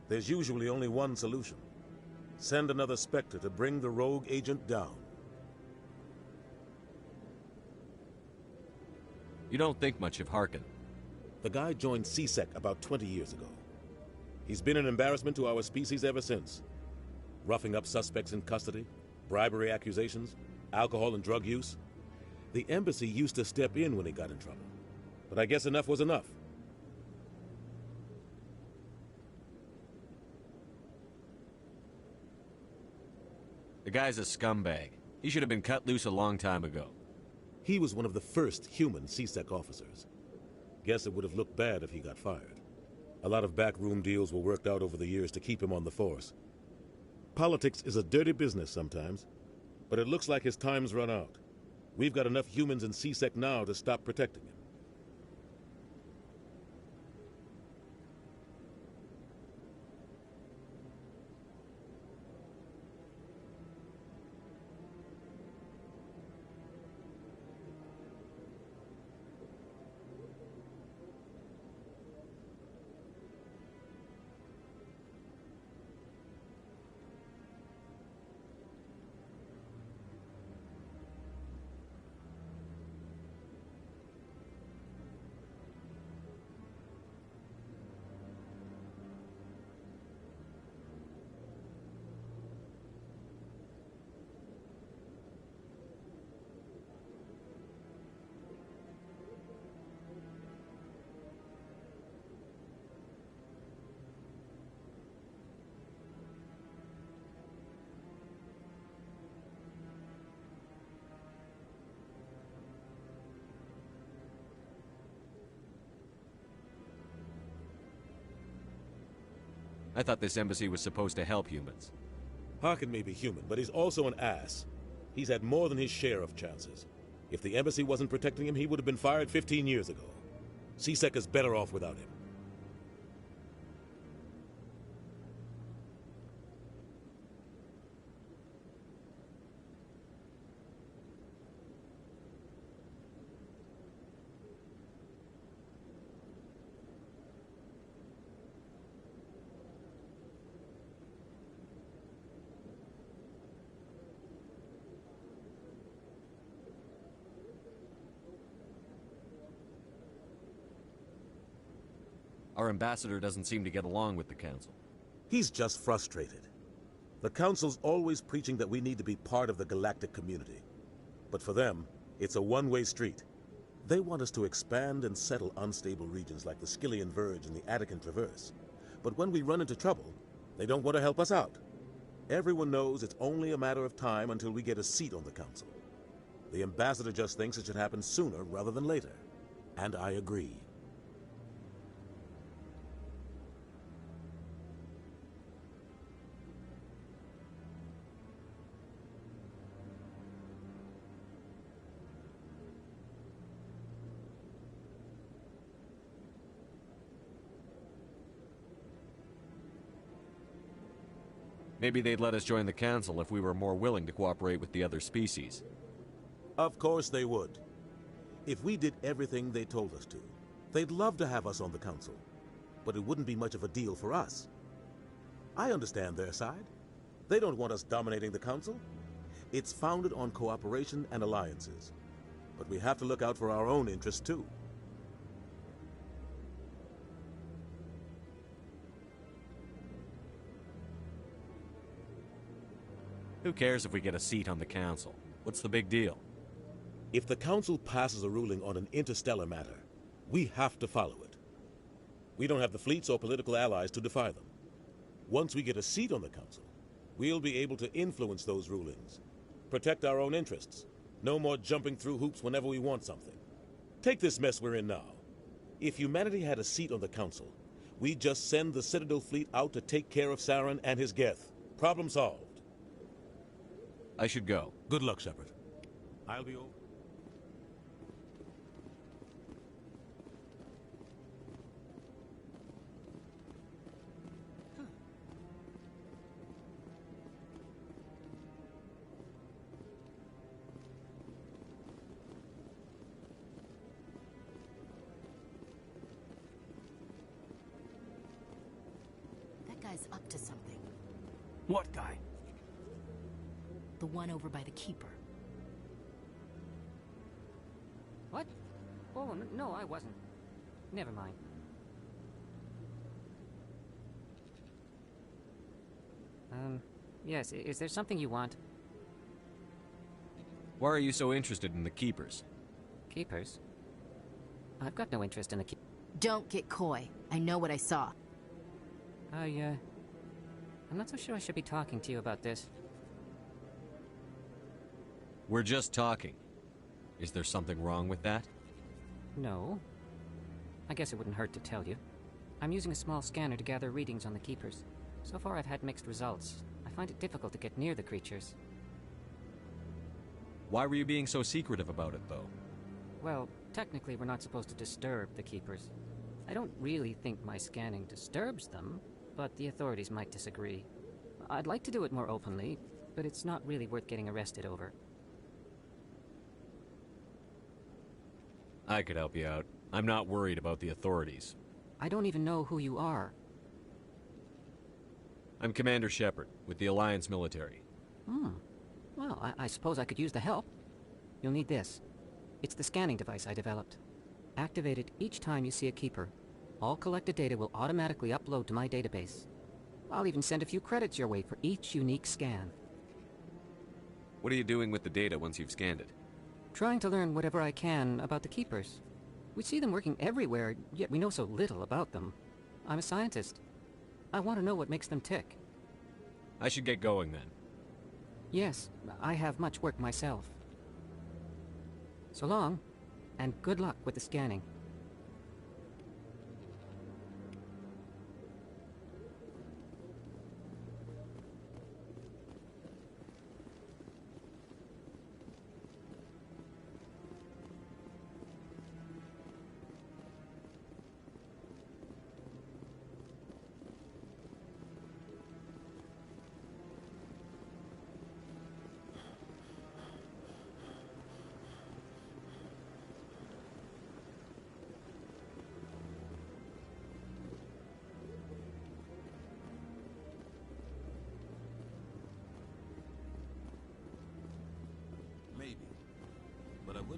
there's usually only one solution. Send another Spectre to bring the rogue agent down. You don't think much of Harkin. The guy joined C-Sec about 20 years ago. He's been an embarrassment to our species ever since. Roughing up suspects in custody, bribery accusations, alcohol and drug use. The embassy used to step in when he got in trouble. But I guess enough was enough. The guy's a scumbag. He should have been cut loose a long time ago. He was one of the first human C-Sec officers. Guess it would have looked bad if he got fired. A lot of backroom deals were worked out over the years to keep him on the force. Politics is a dirty business sometimes, but it looks like his time's run out. We've got enough humans in C-Sec now to stop protecting him. I thought this embassy was supposed to help humans. Harkin may be human, but he's also an ass. He's had more than his share of chances. If the embassy wasn't protecting him, he would have been fired 15 years ago. C-Sec is better off without him. Our ambassador doesn't seem to get along with the Council. He's just frustrated. The Council's always preaching that we need to be part of the galactic community. But for them, it's a one-way street. They want us to expand and settle unstable regions like the Skyllian Verge and the Attican Traverse. But when we run into trouble, they don't want to help us out. Everyone knows it's only a matter of time until we get a seat on the Council. The ambassador just thinks it should happen sooner rather than later. And I agree. Maybe they'd let us join the Council if we were more willing to cooperate with the other species. Of course they would. If we did everything they told us to, they'd love to have us on the Council. But it wouldn't be much of a deal for us. I understand their side. They don't want us dominating the Council. It's founded on cooperation and alliances. But we have to look out for our own interests, too. Who cares if we get a seat on the Council? What's the big deal? If the Council passes a ruling on an interstellar matter, we have to follow it. We don't have the fleets or political allies to defy them. Once we get a seat on the Council, we'll be able to influence those rulings, protect our own interests. No more jumping through hoops whenever we want something. Take this mess we're in now. If humanity had a seat on the Council, we'd just send the Citadel fleet out to take care of Saren and his Geth. Problem solved. I should go. Good luck, Shepard. I'll be over. That guy's up to something. What guy? The one over by the Keeper. What? Oh, no, I wasn't. Never mind. Yes, is there something you want? Why are you so interested in the Keepers? Keepers? I've got no interest in the Don't get coy. I know what I saw. I'm not so sure I should be talking to you about this. We're just talking. Is there something wrong with that? No. I guess it wouldn't hurt to tell you. I'm using a small scanner to gather readings on the Keepers. So far I've had mixed results. I find it difficult to get near the creatures. Why were you being so secretive about it, though? Well, technically we're not supposed to disturb the Keepers. I don't really think my scanning disturbs them, but the authorities might disagree. I'd like to do it more openly, but it's not really worth getting arrested over. I could help you out. I'm not worried about the authorities. I don't even know who you are. I'm Commander Shepard, with the Alliance military. Well, I suppose I could use the help. You'll need this. It's the scanning device I developed. Activate it each time you see a Keeper. All collected data will automatically upload to my database. I'll even send a few credits your way for each unique scan. What are you doing with the data once you've scanned it? Trying to learn whatever I can about the Keepers. We see them working everywhere, yet we know so little about them. I'm a scientist. I want to know what makes them tick. I should get going then. Yes, I have much work myself. So long, and good luck with the scanning.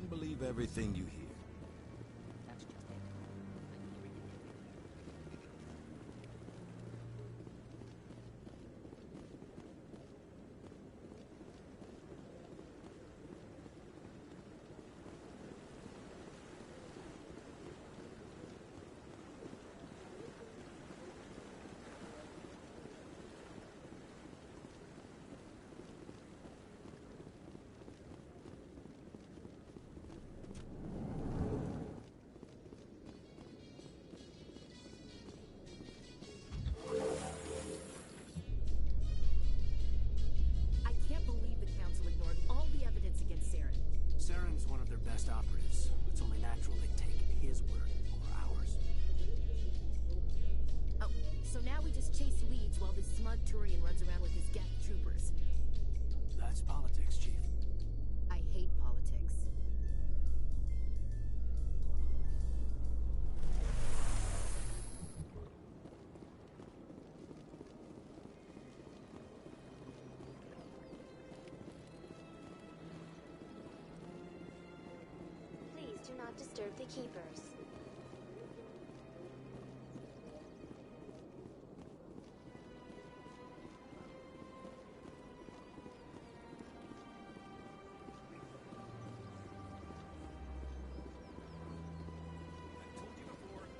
Don't believe everything you hear. I can't believe the Council ignored all the evidence against Saren. Saren's one of their best operatives. It's only natural they take his word over ours. Oh, so now we just chase leads while this smug Turian runs around with his Geth troopers. That's politics, Chief. I hate politics. Please do not disturb the keepers.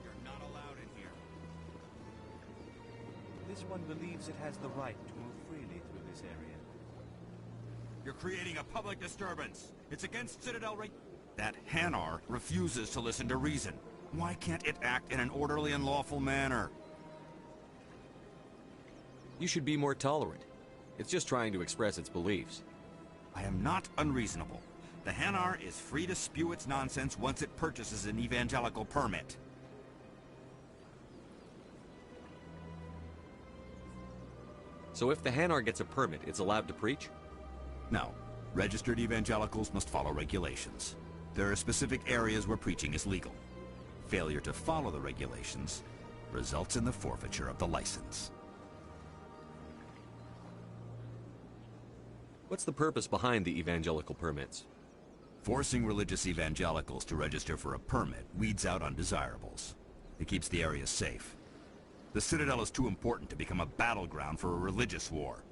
You're not allowed in here. This one believes it has the right to move freely through this area. You're creating a public disturbance. It's against Citadel That Hanar refuses to listen to reason. Why can't it act in an orderly and lawful manner? You should be more tolerant. It's just trying to express its beliefs. I am not unreasonable. The Hanar is free to spew its nonsense once it purchases an evangelical permit. So if the Hanar gets a permit, it's allowed to preach? No. Registered evangelicals must follow regulations. There are specific areas where preaching is legal. Failure to follow the regulations results in the forfeiture of the license. What's the purpose behind the evangelical permits? Forcing religious evangelicals to register for a permit weeds out undesirables. It keeps the area safe. The Citadel is too important to become a battleground for a religious war.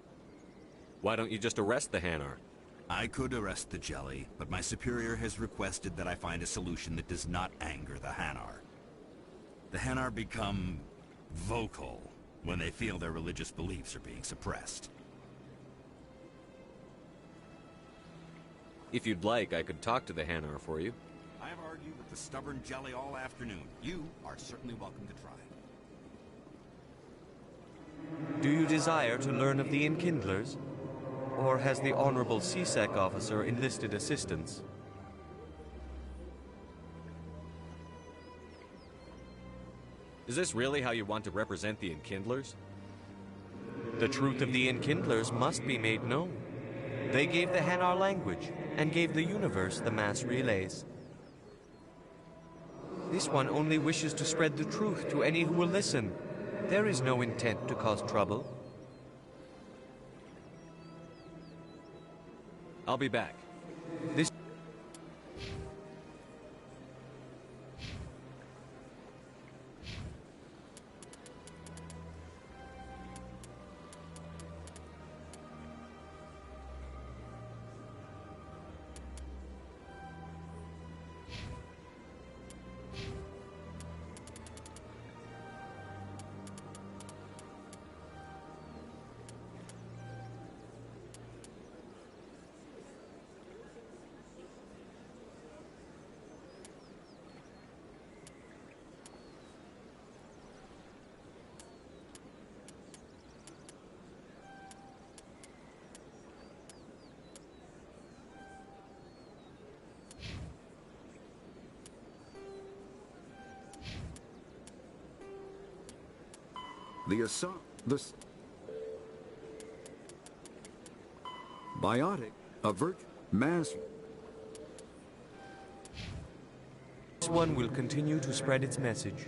Why don't you just arrest the Hanar? I could arrest the Jelly, but my superior has requested that I find a solution that does not anger the Hanar. The Hanar become vocal when they feel their religious beliefs are being suppressed. If you'd like, I could talk to the Hanar for you. I have argued with the stubborn Jelly all afternoon. You are certainly welcome to try. Do you desire to learn of the Enkindlers? Or has the Honorable CSEC officer enlisted assistance? Is this really how you want to represent the Enkindlers? The truth of the Enkindlers must be made known. They gave the Hanar language, and gave the universe the mass relays. This one only wishes to spread the truth to any who will listen. There is no intent to cause trouble. I'll be back. This Biotic, a mass. This one will continue to spread its message.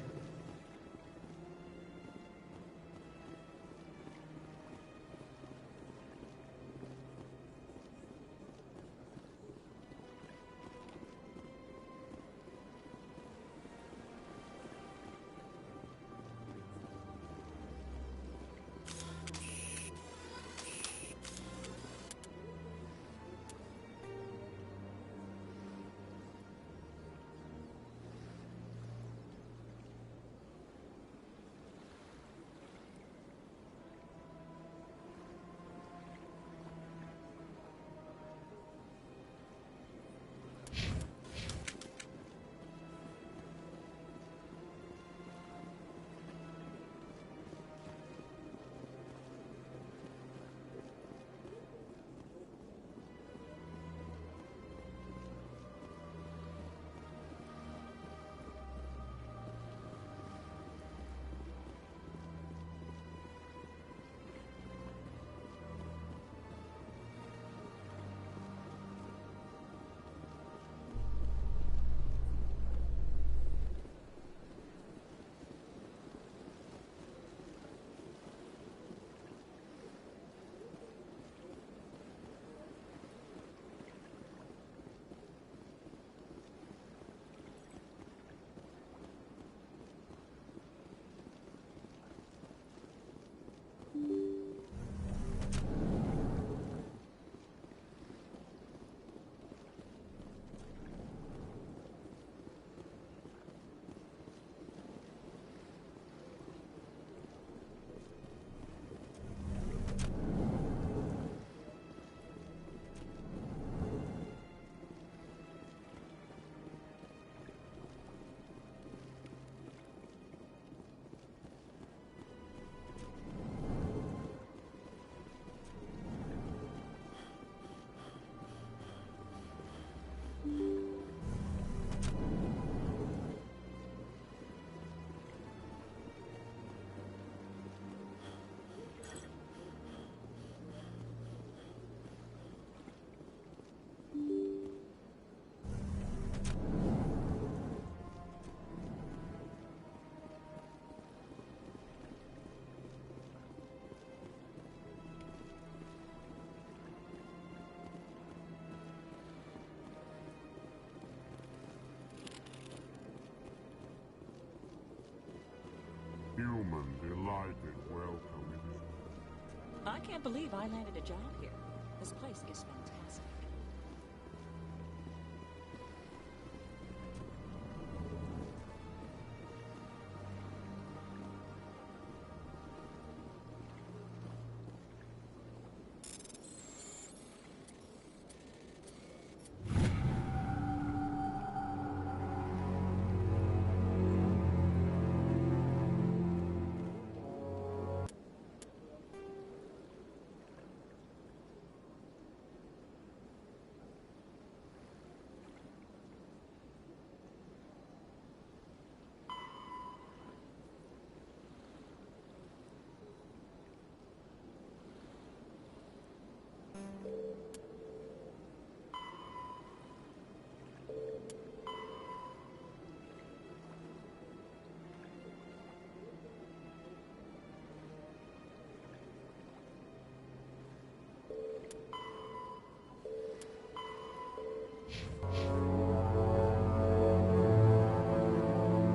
human delighted welcome. I can't believe I landed a job here. This place is fantastic.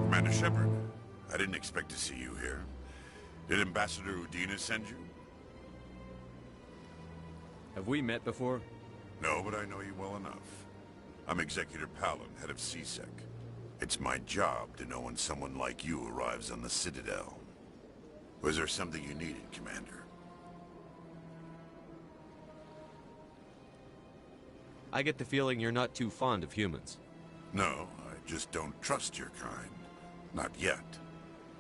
Commander Shepard, I didn't expect to see you here. Did Ambassador Udina send you? Have we met before? No, but I know you well enough. I'm Executor Palin, head of C-Sec. It's my job to know when someone like you arrives on the Citadel. Was there something you needed, Commander? I get the feeling you're not too fond of humans. No, I just don't trust your kind. Not yet.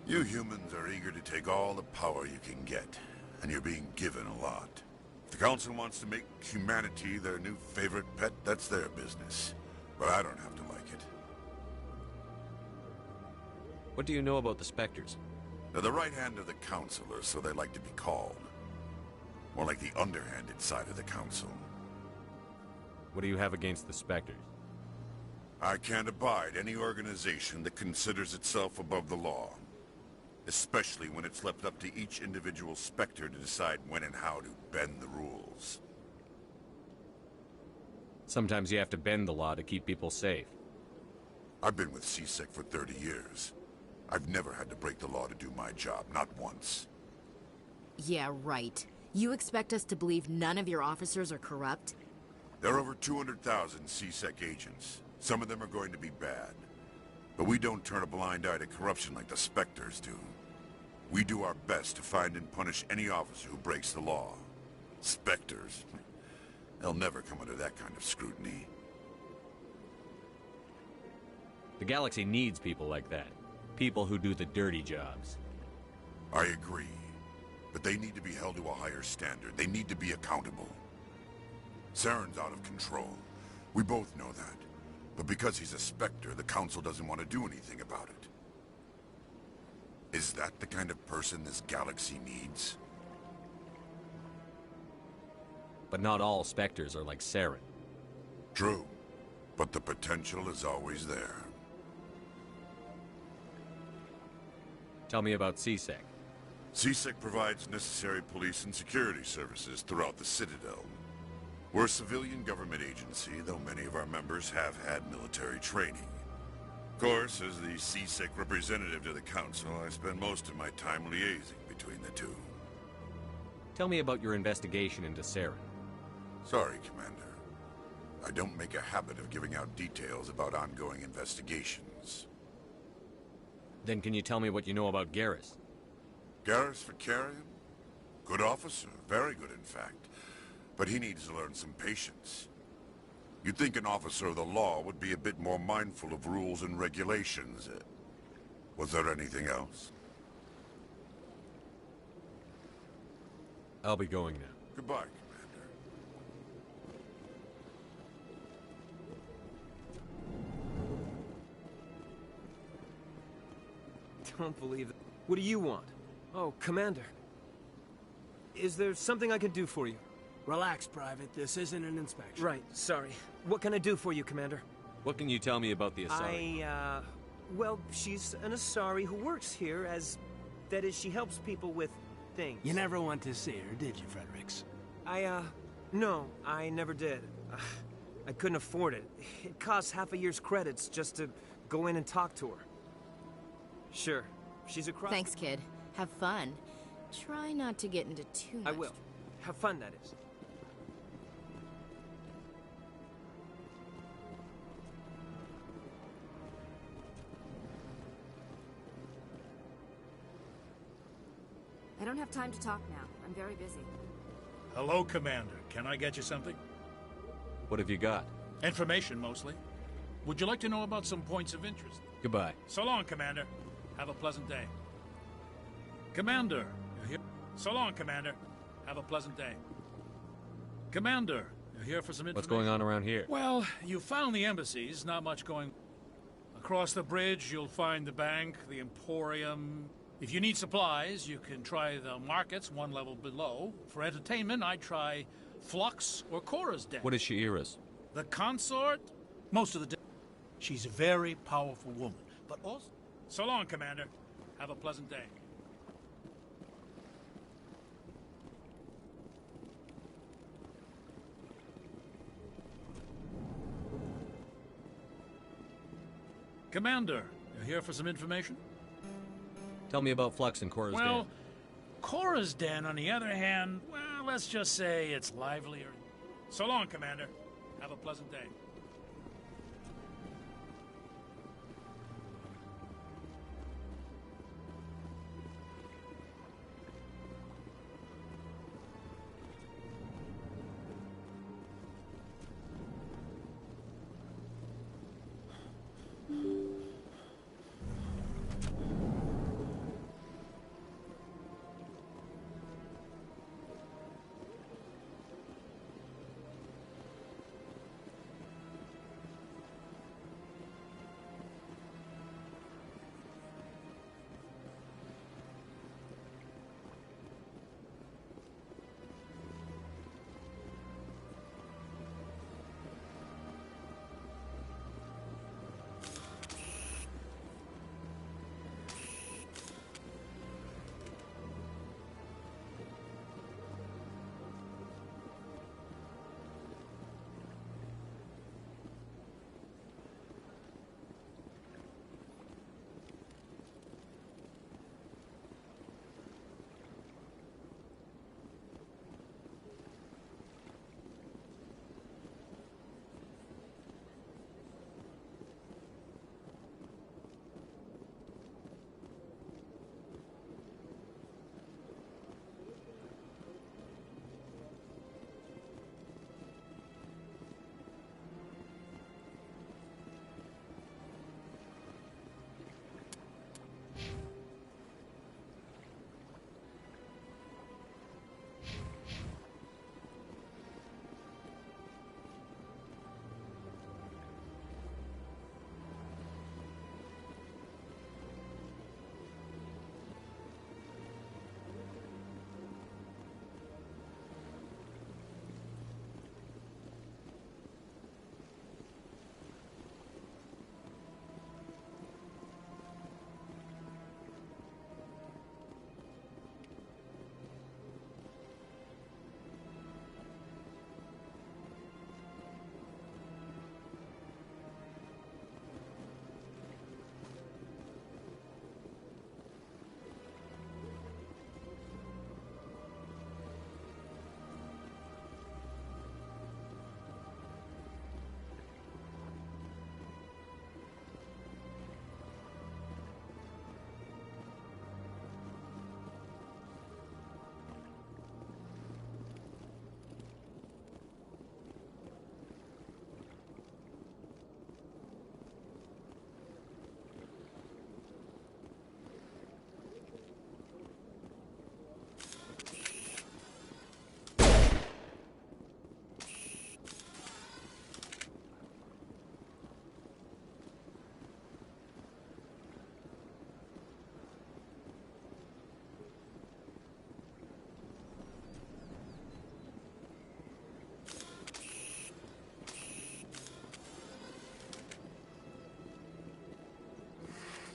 You humans are eager to take all the power you can get, and you're being given a lot. If the Council wants to make humanity their new favorite pet, that's their business. But I don't have to like it. What do you know about the Spectres? They're the right hand of the Council, or so they like to be called. More like the underhanded side of the Council. What do you have against the Spectres? I can't abide any organization that considers itself above the law. Especially when it's left up to each individual Spectre to decide when and how to bend the rules. Sometimes you have to bend the law to keep people safe. I've been with C-Sec for 30 years. I've never had to break the law to do my job, not once. Yeah, right. You expect us to believe none of your officers are corrupt? There are over 200,000 C-Sec agents. Some of them are going to be bad. But we don't turn a blind eye to corruption like the Spectres do. We do our best to find and punish any officer who breaks the law. Spectres? They'll never come under that kind of scrutiny. The galaxy needs people like that. People who do the dirty jobs. I agree. But they need to be held to a higher standard. They need to be accountable. Saren's out of control. We both know that. But because he's a Spectre, the Council doesn't want to do anything about it. Is that the kind of person this galaxy needs? But not all Spectres are like Saren. True. But the potential is always there. Tell me about C-Sec. C-Sec provides necessary police and security services throughout the Citadel. We're a civilian government agency, though many of our members have had military training. Of course, as the C-Sec representative to the Council, I spend most of my time liaising between the two. Tell me about your investigation into Saren. Sorry, Commander. I don't make a habit of giving out details about ongoing investigations. Then can you tell me what you know about Garrus? Garrus Vakarian? Good officer, very good in fact. But he needs to learn some patience. You'd think an officer of the law would be a bit more mindful of rules and regulations. Was there anything else? I'll be going now. Goodbye, Commander. Don't believe it. What do you want? Oh, Commander. Is there something I can do for you? Relax, Private. This isn't an inspection. Right, sorry. What can I do for you, Commander? What can you tell me about the Asari? Well, she's an Asari who works here as... That is, she helps people with things. You never went to see her, did you, Fredericks? No, I never did. I couldn't afford it. It costs half a year's credits just to go in and talk to her. Sure. She's across... Thanks, kid. Have fun. Try not to get into too much... I will. Have fun, that is. I don't have time to talk now. I'm very busy. Hello, Commander. Can I get you something? What have you got? Information, mostly. Would you like to know about some points of interest? Goodbye. So long, Commander. Have a pleasant day. Commander, you're here? So long, Commander. Have a pleasant day. Commander, you're here for some information? What's going on around here? Well, you found the embassies. Not much going... Across the bridge, you'll find the bank, the Emporium... If you need supplies, you can try the markets one level below. For entertainment, I'd try Flux or Cora's Den. What is She'eras? The consort? Most of the day. She's a very powerful woman, but also... So long, Commander. Have a pleasant day. Commander, you're here for some information? Tell me about Flux and Cora's Den. Well, Cora's Den, on the other hand, well, let's just say it's livelier. So long, Commander. Have a pleasant day.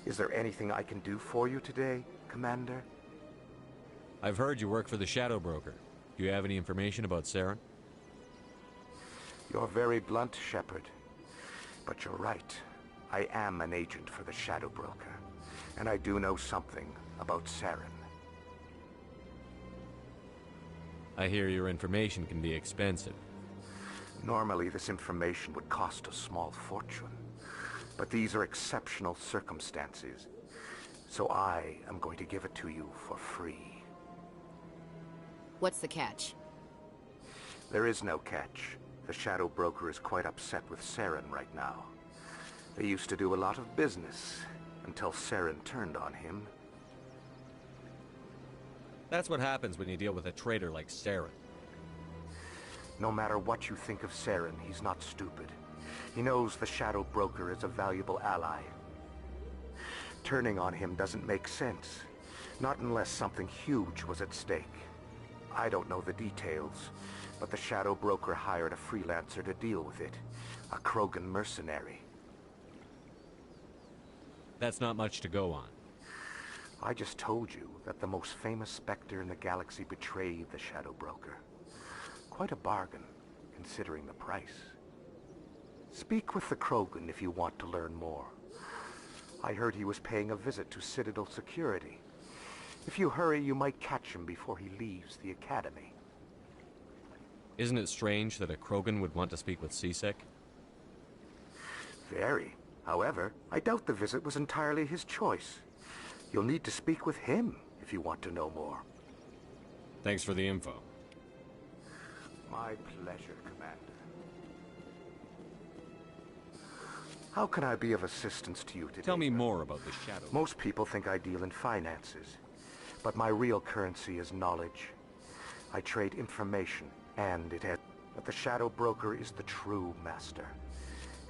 Is there anything I can do for you today, Commander? I've heard you work for the Shadow Broker. Do you have any information about Saren? You're very blunt, Shepard. But you're right. I am an agent for the Shadow Broker. And I do know something about Saren. I hear your information can be expensive. Normally, this information would cost a small fortune. But these are exceptional circumstances. So I am going to give it to you for free. What's the catch? There is no catch. The Shadow Broker is quite upset with Saren right now. They used to do a lot of business, until Saren turned on him. That's what happens when you deal with a traitor like Saren. No matter what you think of Saren, he's not stupid. He knows the Shadow Broker is a valuable ally. Turning on him doesn't make sense. Not unless something huge was at stake. I don't know the details, but the Shadow Broker hired a freelancer to deal with it. A Krogan mercenary. That's not much to go on. I just told you that the most famous Spectre in the galaxy betrayed the Shadow Broker. Quite a bargain, considering the price. Speak with the Krogan if you want to learn more. I heard he was paying a visit to Citadel Security. If you hurry, you might catch him before he leaves the Academy. Isn't it strange that a Krogan would want to speak with C-Sec? Very. However, I doubt the visit was entirely his choice. You'll need to speak with him if you want to know more. Thanks for the info. My pleasure, Commander. How can I be of assistance to you today? Tell me more about the Shadow. Most people think I deal in finances, but my real currency is knowledge. I trade information, and it has... But the Shadow Broker is the true master.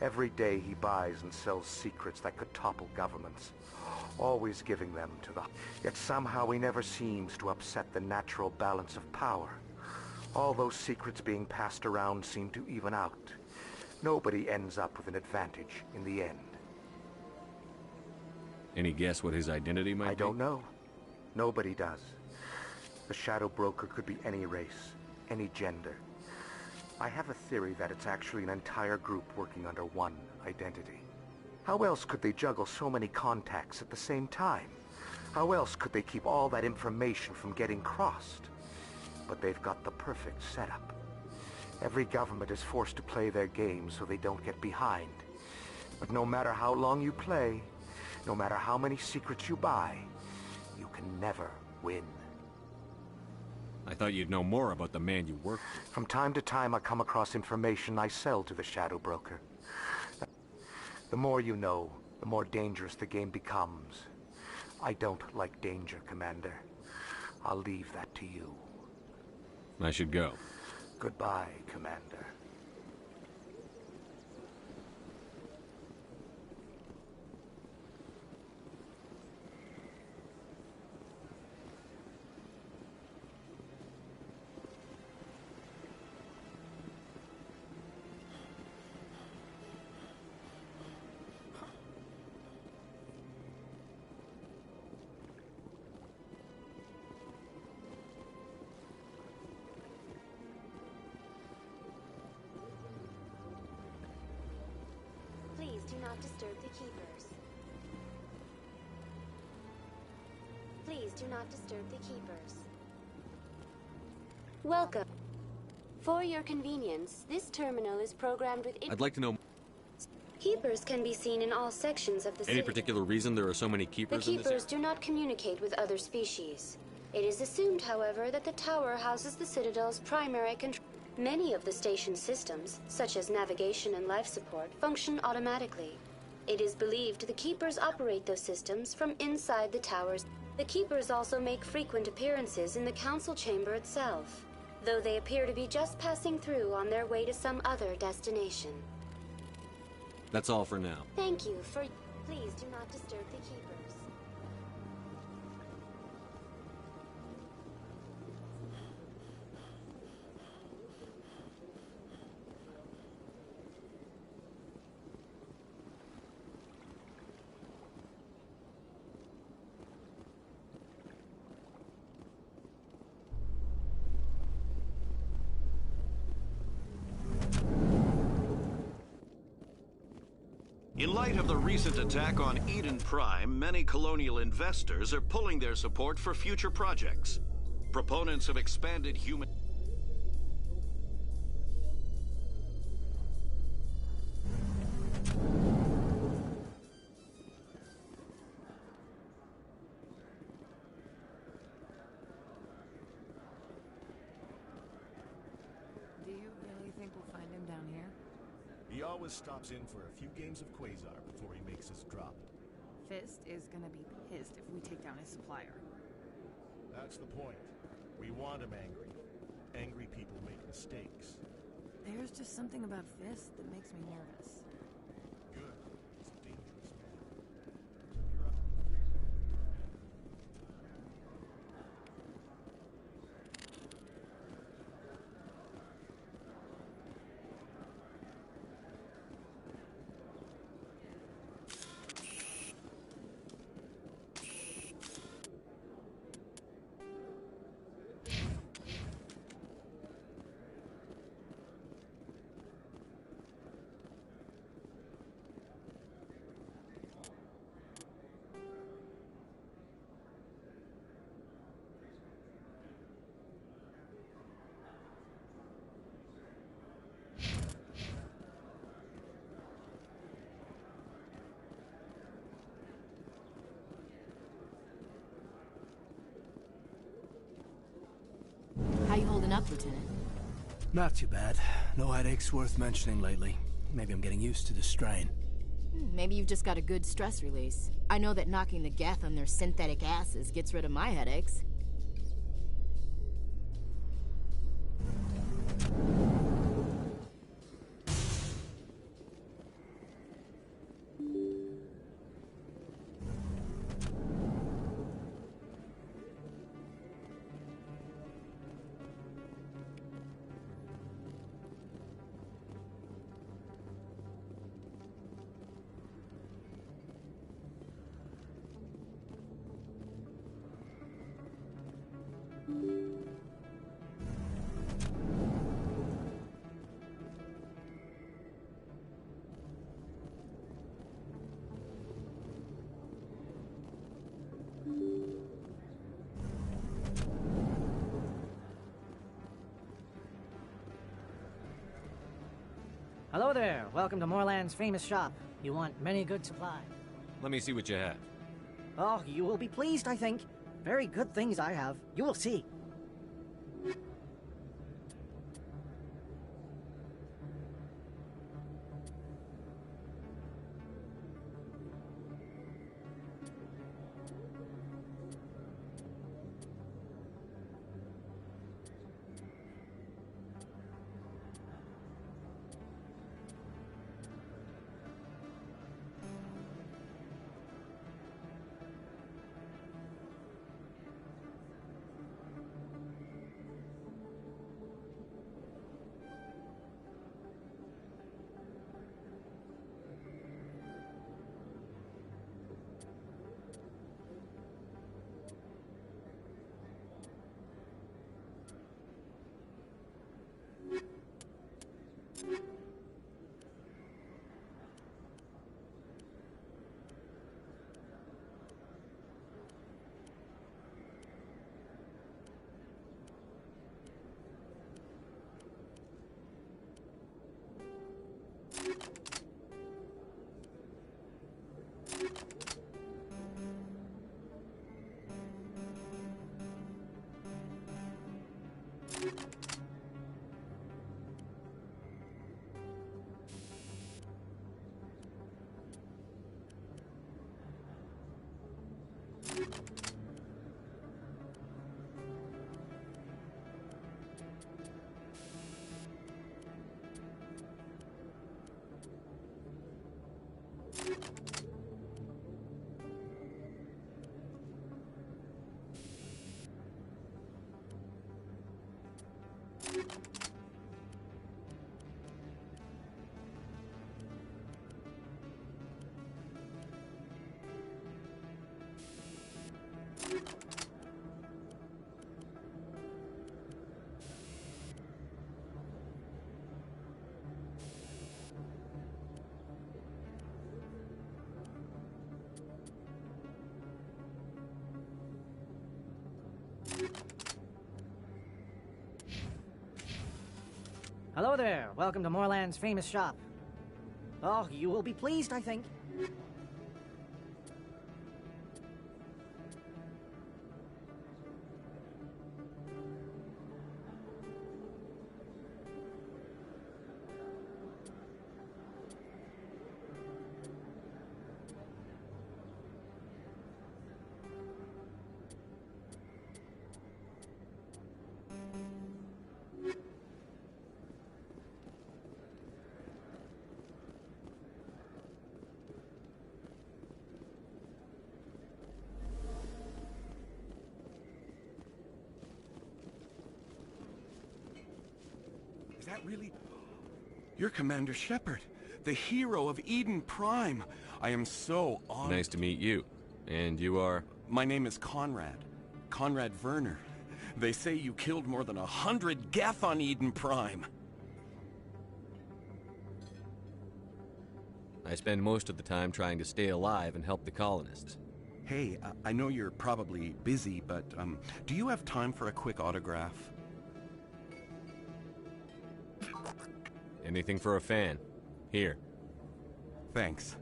Every day he buys and sells secrets that could topple governments, always giving them to the... Yet somehow he never seems to upset the natural balance of power. All those secrets being passed around seem to even out. Nobody ends up with an advantage in the end. Any guess what his identity might be? I don't know. Nobody does. The Shadow Broker could be any race, any gender. I have a theory that it's actually an entire group working under one identity. How else could they juggle so many contacts at the same time? How else could they keep all that information from getting crossed? But they've got the perfect setup. Every government is forced to play their game so they don't get behind. But no matter how long you play, no matter how many secrets you buy, you can never win. I thought you'd know more about the man you work with. From time to time I come across information I sell to the Shadow Broker. The more you know, the more dangerous the game becomes. I don't like danger, Commander. I'll leave that to you. I should go. Goodbye, Commander. Please do not disturb the keepers. Please do not disturb the keepers. Welcome. For your convenience, this terminal is programmed with... I'd like to know... Keepers can be seen in all sections of the city. Any particular reason there are so many keepers The in this keepers do not communicate with other species. It is assumed, however, that the tower houses the Citadel's primary control. Many of the station's systems, such as navigation and life support, function automatically. It is believed the Keepers operate those systems from inside the towers. The Keepers also make frequent appearances in the Council Chamber itself, though they appear to be just passing through on their way to some other destination. That's all for now. Thank you for... Please do not disturb the Keepers. In light of the recent attack on Eden Prime, many colonial investors are pulling their support for future projects. Proponents of expanded human... Do you really think we'll find him down here? He always stops in for a few games of Quasar before he makes his drop. Fist is gonna be pissed if we take down his supplier. That's the point. We want him angry. Angry people make mistakes. There's just something about Fist that makes me nervous. Good. He's a dangerous man. How you holding up, Lieutenant? Not too bad. No headaches worth mentioning lately. Maybe I'm getting used to the strain. Maybe you've just got a good stress release. I know that knocking the Geth on their synthetic asses gets rid of my headaches. Hello there. Welcome to Moorland's famous shop. You want many good supply. Let me see what you have. Oh, you will be pleased, I think. Very good things I have. You will see. Hello there. Welcome to Moorland's famous shop. Oh, you will be pleased, I think. Is that really... You're Commander Shepard, the hero of Eden Prime. I am so honored. Nice to meet you. And you are? My name is Conrad. Conrad Werner. They say you killed more than 100 Geth on Eden Prime. I spend most of the time trying to stay alive and help the colonists. Hey, I know you're probably busy, but do you have time for a quick autograph? Anything for a fan. Here. Thanks.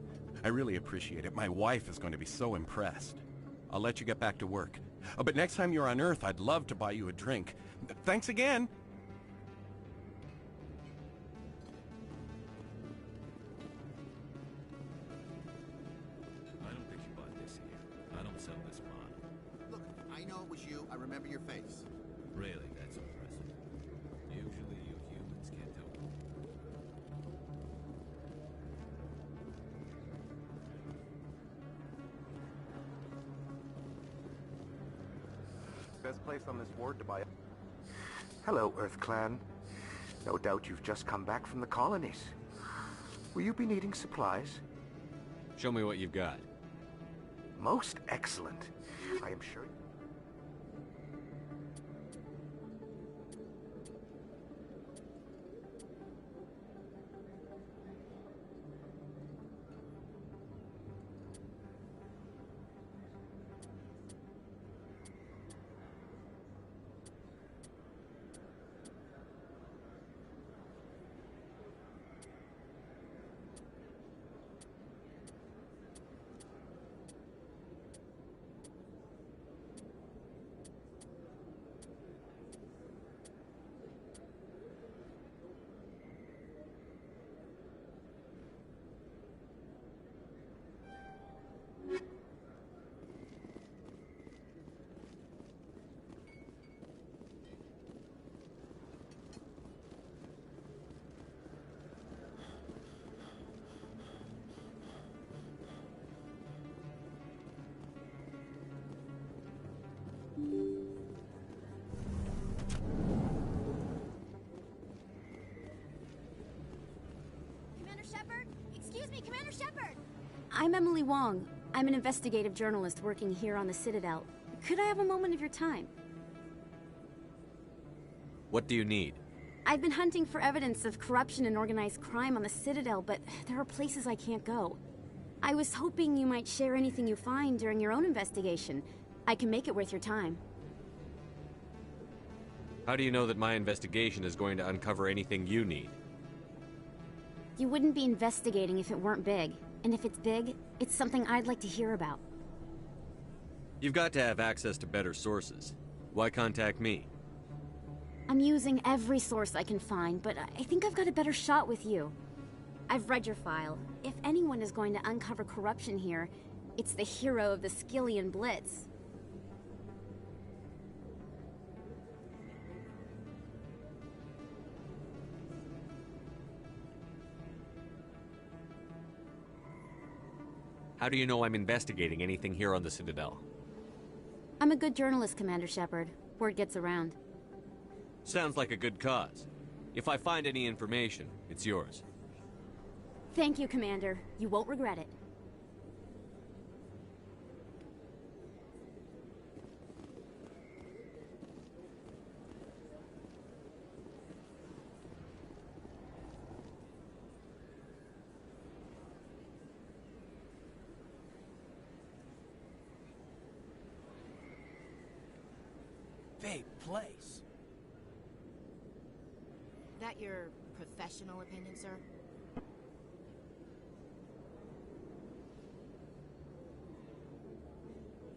I really appreciate it. My wife is going to be so impressed. I'll let you get back to work. But next time you're on Earth, I'd love to buy you a drink. Thanks again! I don't think you bought this here. I don't sell this bond. Look, I know it was you. I remember your face. Really, that's impressive. Usually you humans can't help it. Best place on this ward to buy. Hello, Earth Clan. No doubt you've just come back from the colonies. Will you be needing supplies? Show me what you've got. Most excellent. I am sure... Commander Shepard? Excuse me, Commander Shepard! I'm Emily Wong. I'm an investigative journalist working here on the Citadel. Could I have a moment of your time? What do you need? I've been hunting for evidence of corruption and organized crime on the Citadel, but there are places I can't go. I was hoping you might share anything you find during your own investigation. I can make it worth your time. How do you know that my investigation is going to uncover anything you need? You wouldn't be investigating if it weren't big. And if it's big, it's something I'd like to hear about. You've got to have access to better sources. Why contact me? I'm using every source I can find, but I think I've got a better shot with you. I've read your file. If anyone is going to uncover corruption here, it's the hero of the Skillian Blitz. How do you know I'm investigating anything here on the Citadel? I'm a good journalist, Commander Shepard. Word gets around. Sounds like a good cause. If I find any information, it's yours. Thank you, Commander. You won't regret it. Big place. That your professional opinion, sir?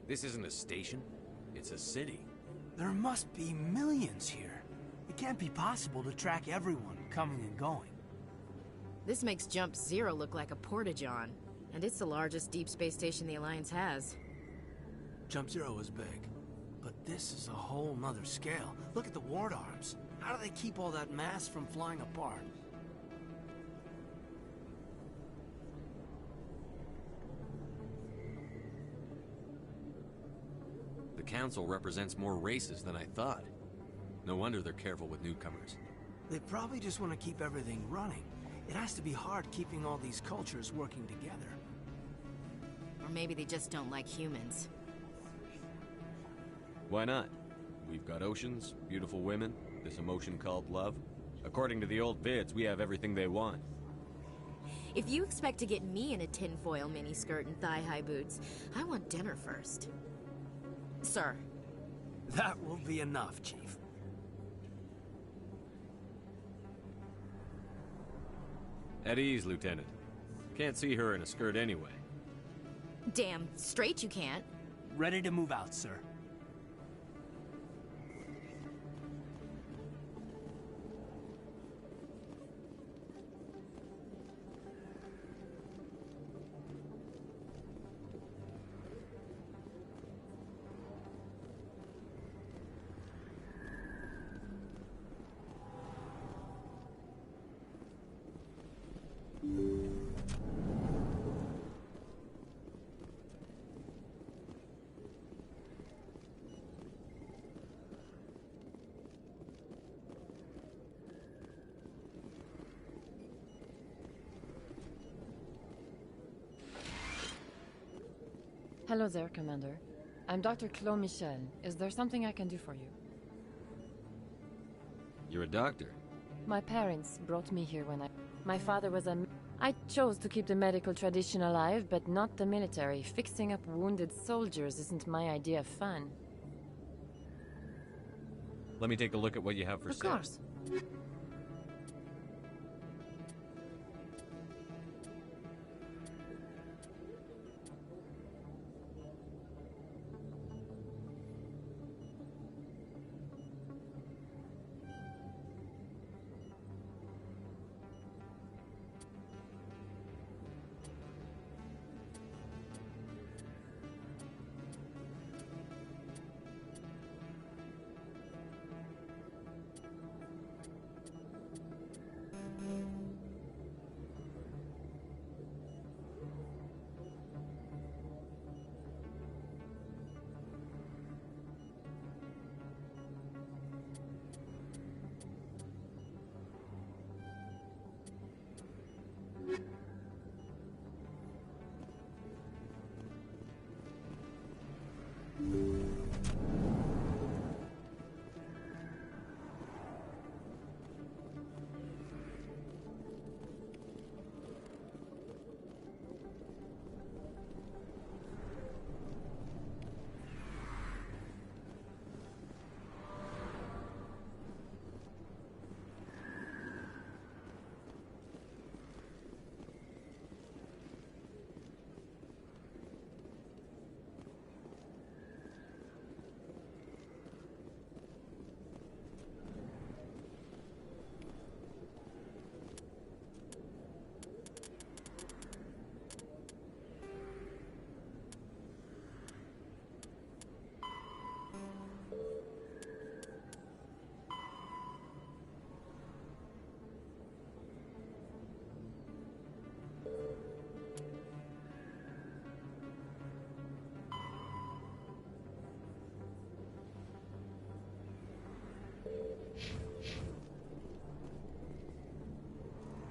This isn't a station. It's a city. There must be millions here. It can't be possible to track everyone coming and going. This makes Jump Zero look like a porta-john, and it's the largest deep space station the Alliance has. Jump Zero is big, but this is a whole nother scale. Look at the ward arms. How do they keep all that mass from flying apart? The Council represents more races than I thought. No wonder they're careful with newcomers. They probably just want to keep everything running. It has to be hard keeping all these cultures working together. Or maybe they just don't like humans. Why not? We've got oceans, beautiful women, this emotion called love. According to the old vids, we have everything they want. If you expect to get me in a tinfoil miniskirt and thigh-high boots, I want dinner first. Sir. That will be enough, Chief. At ease, Lieutenant. Can't see her in a skirt anyway. Damn straight you can't. Ready to move out, sir. Hello there, Commander. I'm Dr. Claude Michel. Is there something I can do for you? You're a doctor? My parents brought me here when My father was I chose to keep the medical tradition alive, but not the military. Fixing up wounded soldiers isn't my idea of fun. Let me take a look at what you have for sale. Of course.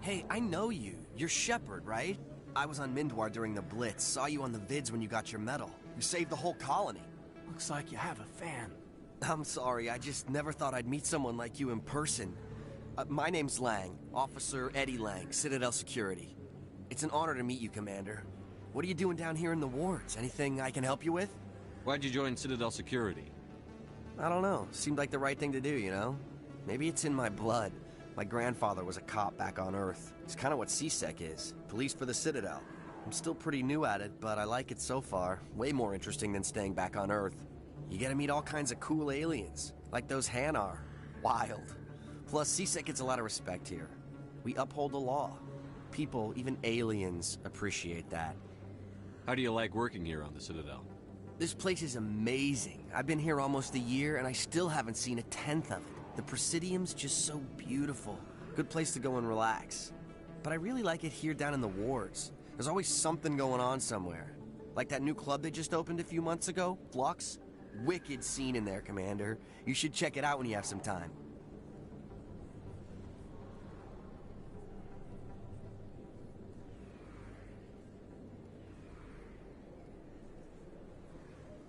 Hey, I know you. You're Shepard, right? I was on Mindwar during the Blitz. Saw you on the vids when you got your medal. You saved the whole colony. Looks like you have a fan. I'm sorry, I just never thought I'd meet someone like you in person. My name's Lang, Officer Eddie Lang, Citadel Security. It's an honor to meet you, Commander. What are you doing down here in the wards? Anything I can help you with? Why'd you join Citadel Security? I don't know. Seemed like the right thing to do, you know? Maybe it's in my blood. My grandfather was a cop back on Earth. It's kind of what CSEC is. Police for the Citadel. I'm still pretty new at it, but I like it so far. Way more interesting than staying back on Earth. You get to meet all kinds of cool aliens, like those Hanar. Wild. Plus, CSEC gets a lot of respect here. We uphold the law. People, even aliens, appreciate that. How do you like working here on the Citadel? This place is amazing. I've been here almost a year, and I still haven't seen a tenth of it. The Presidium's just so beautiful. Good place to go and relax. But I really like it here down in the wards. There's always something going on somewhere. Like that new club they just opened a few months ago, Flux. Wicked scene in there, Commander. You should check it out when you have some time.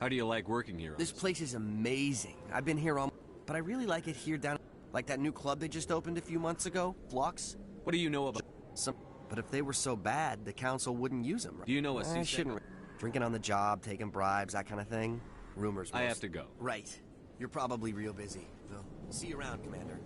How do you like working here? This place is amazing. I've been here all... But I really like it here down... Like that new club they just opened a few months ago, Flux. What do you know about... But if they were so bad, the council wouldn't use them, right? Do you know what I shouldn't... Drinking on the job, taking bribes, that kind of thing? Rumors. I have to go. Right. You're probably real busy. Well, see you around, Commander.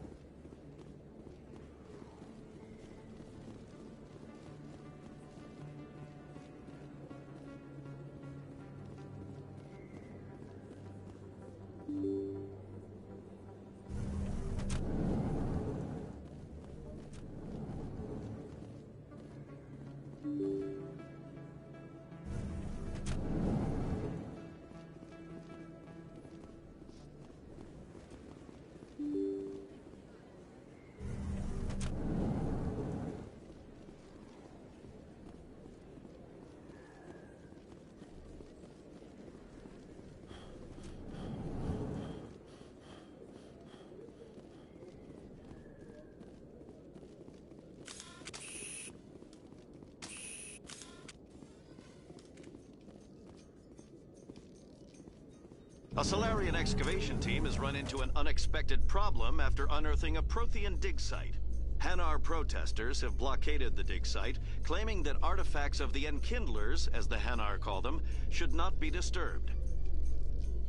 A Salarian excavation team has run into an unexpected problem after unearthing a Prothean dig site. Hanar protesters have blockaded the dig site, claiming that artifacts of the Enkindlers, as the Hanar call them, should not be disturbed.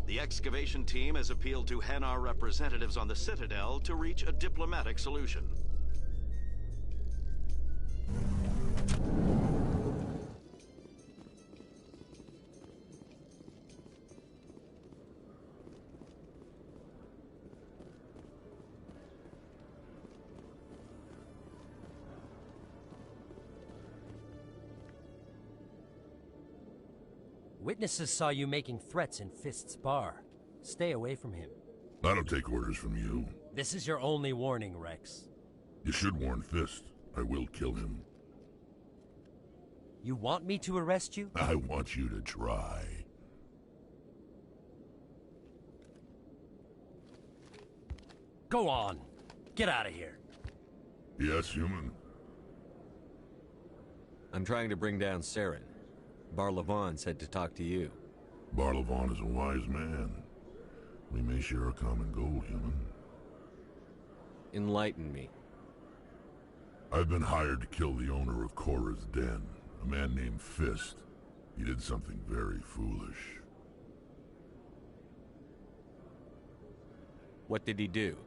The excavation team has appealed to Hanar representatives on the Citadel to reach a diplomatic solution. Witnesses saw you making threats in Fist's bar. Stay away from him. I don't take orders from you. This is your only warning, Rex. You should warn Fist. I will kill him. You want me to arrest you? I want you to try. Go on. Get out of here. Yes, human. I'm trying to bring down Saren. Barlavon said to talk to you. Barlavon is a wise man. We may share a common goal, human. Enlighten me. I've been hired to kill the owner of Korra's Den, a man named Fist. He did something very foolish. What did he do?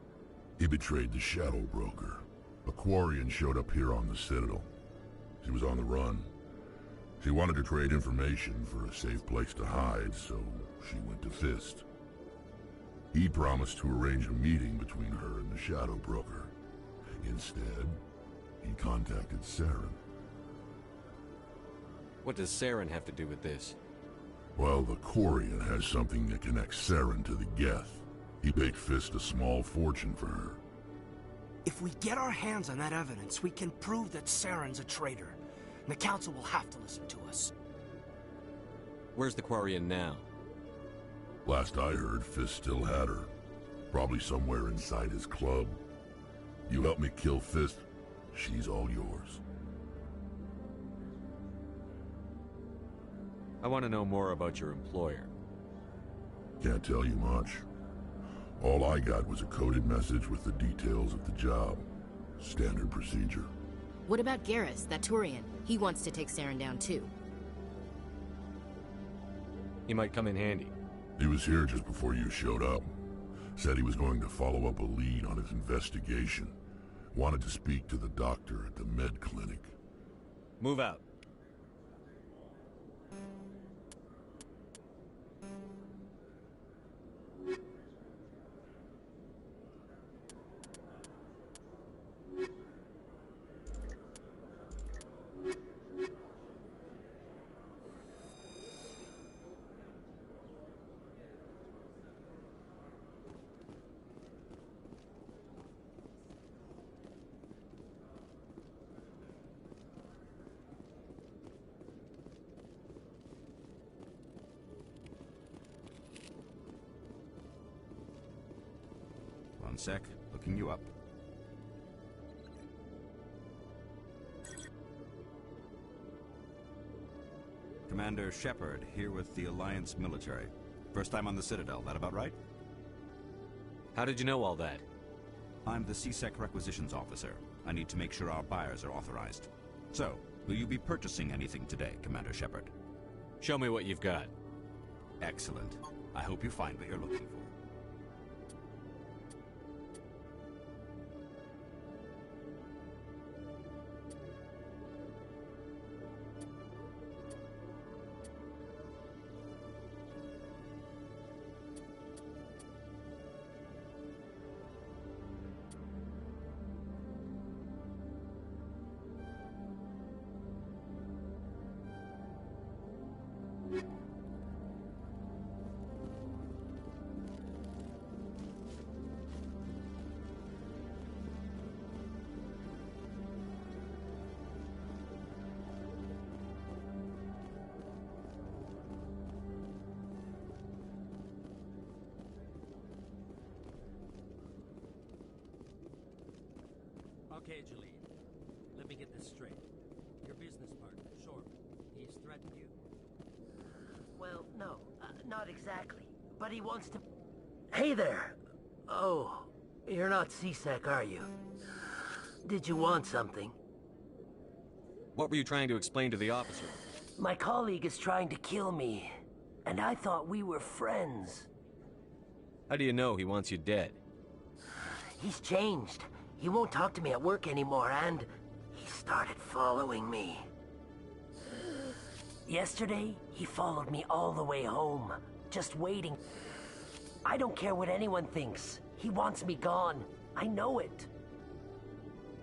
He betrayed the Shadow Broker. A Quarian showed up here on the Citadel. She was on the run. She wanted to trade information for a safe place to hide, so she went to Fist. He promised to arrange a meeting between her and the Shadow Broker. Instead, he contacted Saren. What does Saren have to do with this? Well, the Quarian has something that connects Saren to the Geth. He paid Fist a small fortune for her. If we get our hands on that evidence, we can prove that Saren's a traitor. And the Council will have to listen to us. Where's the Quarian now? Last I heard, Fist still had her. Probably somewhere inside his club. You help me kill Fist, she's all yours. I want to know more about your employer. Can't tell you much. All I got was a coded message with the details of the job. Standard procedure. What about Garrus, that Turian? He wants to take Saren down too. He might come in handy. He was here just before you showed up. Said he was going to follow up a lead on his investigation. Wanted to speak to the doctor at the med clinic. Move out. One sec, looking you up. Commander Shepard, here with the Alliance military. First time on the Citadel, that about right? How did you know all that? I'm the CSEC requisitions officer. I need to make sure our buyers are authorized. So, will you be purchasing anything today, Commander Shepard? Show me what you've got. Excellent. I hope you find what you're looking for. Okay, Jalid. Let me get this straight. Your business partner, Shorb, he's threatened you? Well, no, not exactly. But he wants to... Hey there! Oh, you're not CSEC, are you? Did you want something? What were you trying to explain to the officer? My colleague is trying to kill me, and I thought we were friends. How do you know he wants you dead? He's changed. He won't talk to me at work anymore, and he started following me. Yesterday, he followed me all the way home, just waiting. I don't care what anyone thinks. He wants me gone. I know it.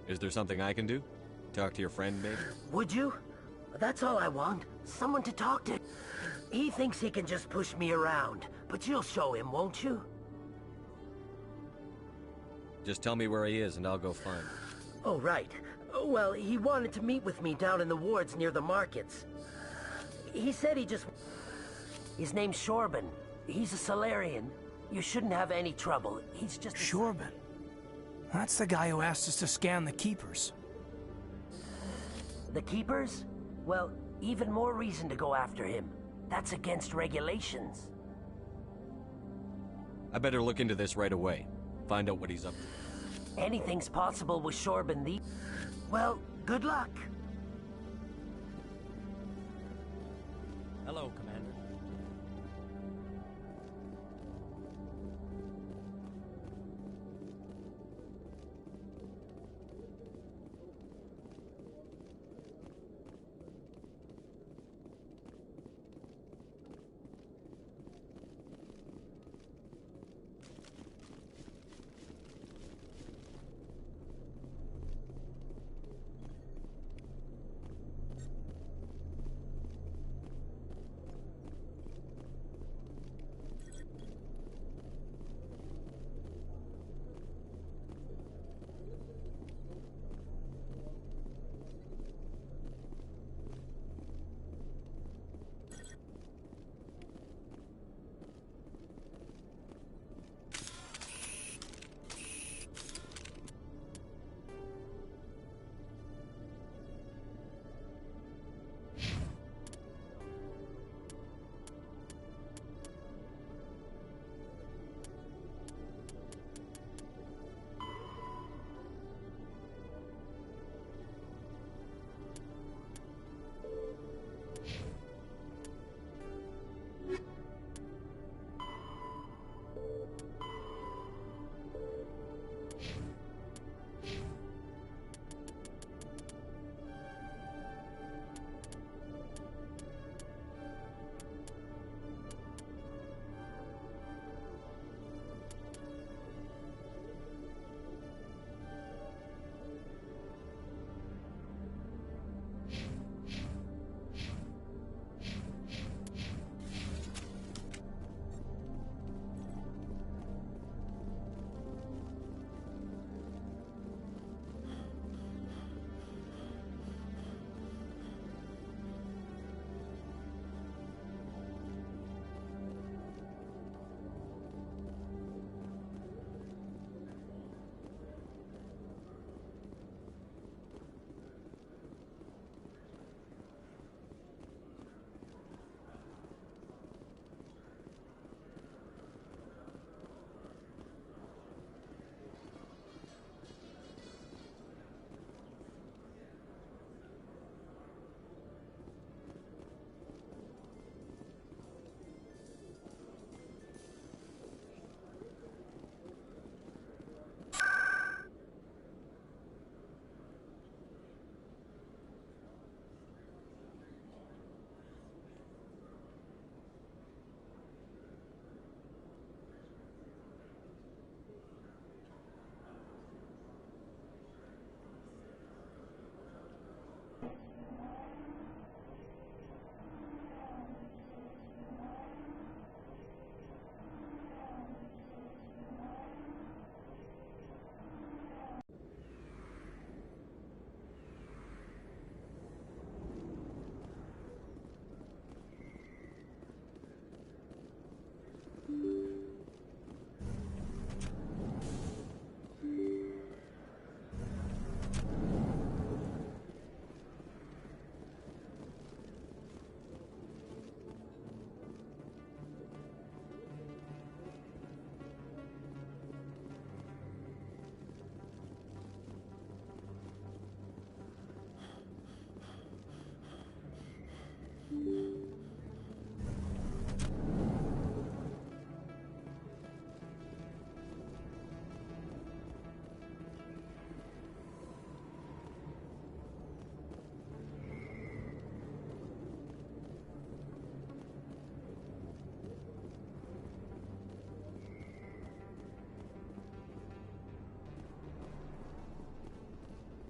Is there something I can do? Talk to your friend, maybe? Would you? That's all I want. Someone to talk to. He thinks he can just push me around, but you'll show him, won't you? Just tell me where he is and I'll go find him. Oh, right. Well, he wanted to meet with me down in the wards near the markets. He said he just... His name's Shorban. He's a Solarian. You shouldn't have any trouble. He's just... Shorban? That's the guy who asked us to scan the Keepers. The Keepers? Well, even more reason to go after him. That's against regulations. I better look into this right away. Find out what he's up to. Anything's possible with Shorban. Well, good luck. Hello, Commander.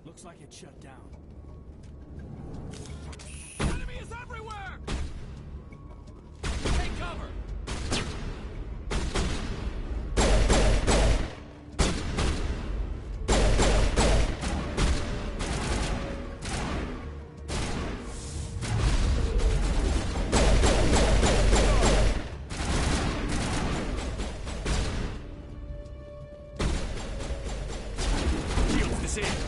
Looks like it's shut down. Enemy is everywhere! Take cover! Shields disabled.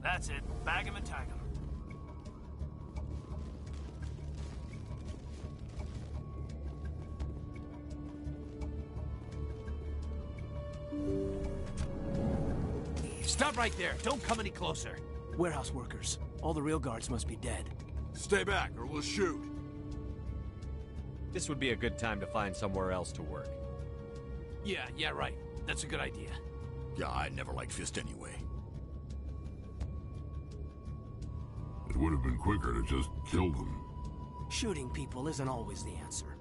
That's it. Bag him and tag him. Stop right there. Don't come any closer. Warehouse workers. All the real guards must be dead. Stay back or we'll shoot. This would be a good time to find somewhere else to work. Yeah, right. That's a good idea. Yeah, I never liked Fist anyway. It would have been quicker to just kill them. Shooting people isn't always the answer.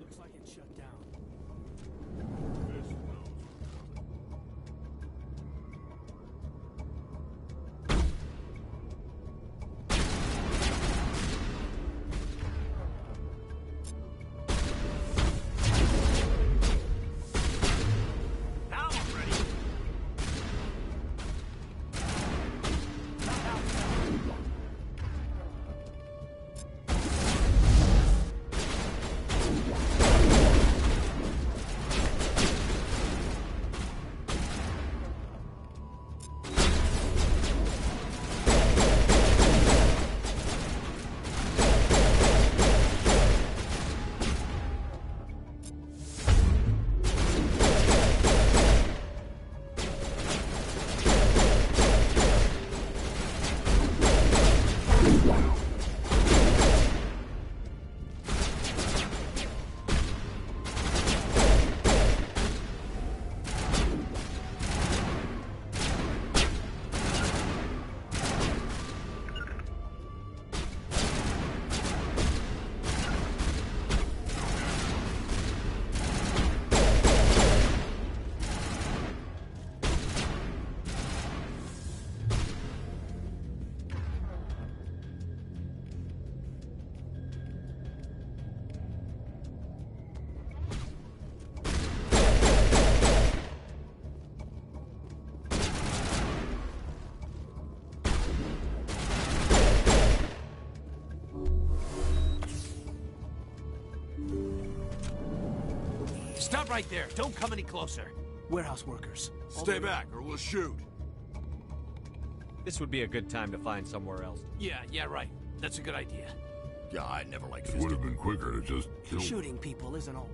Looks like it's shut down. Now I'm ready. Stop right there. Don't come any closer. Warehouse workers. Stay back or we'll shoot. This would be a good time to find somewhere else. Yeah, right. That's a good idea. Yeah, I never liked It would have been quicker to just kill Shooting people isn't all.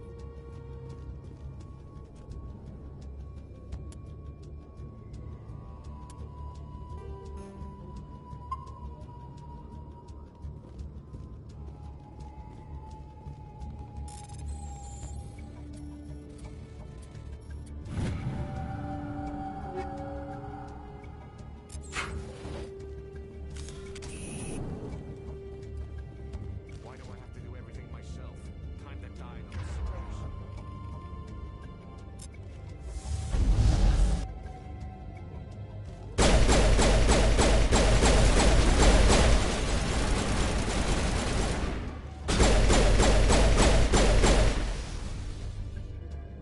Why do I have to do everything myself? Time to die on the surface.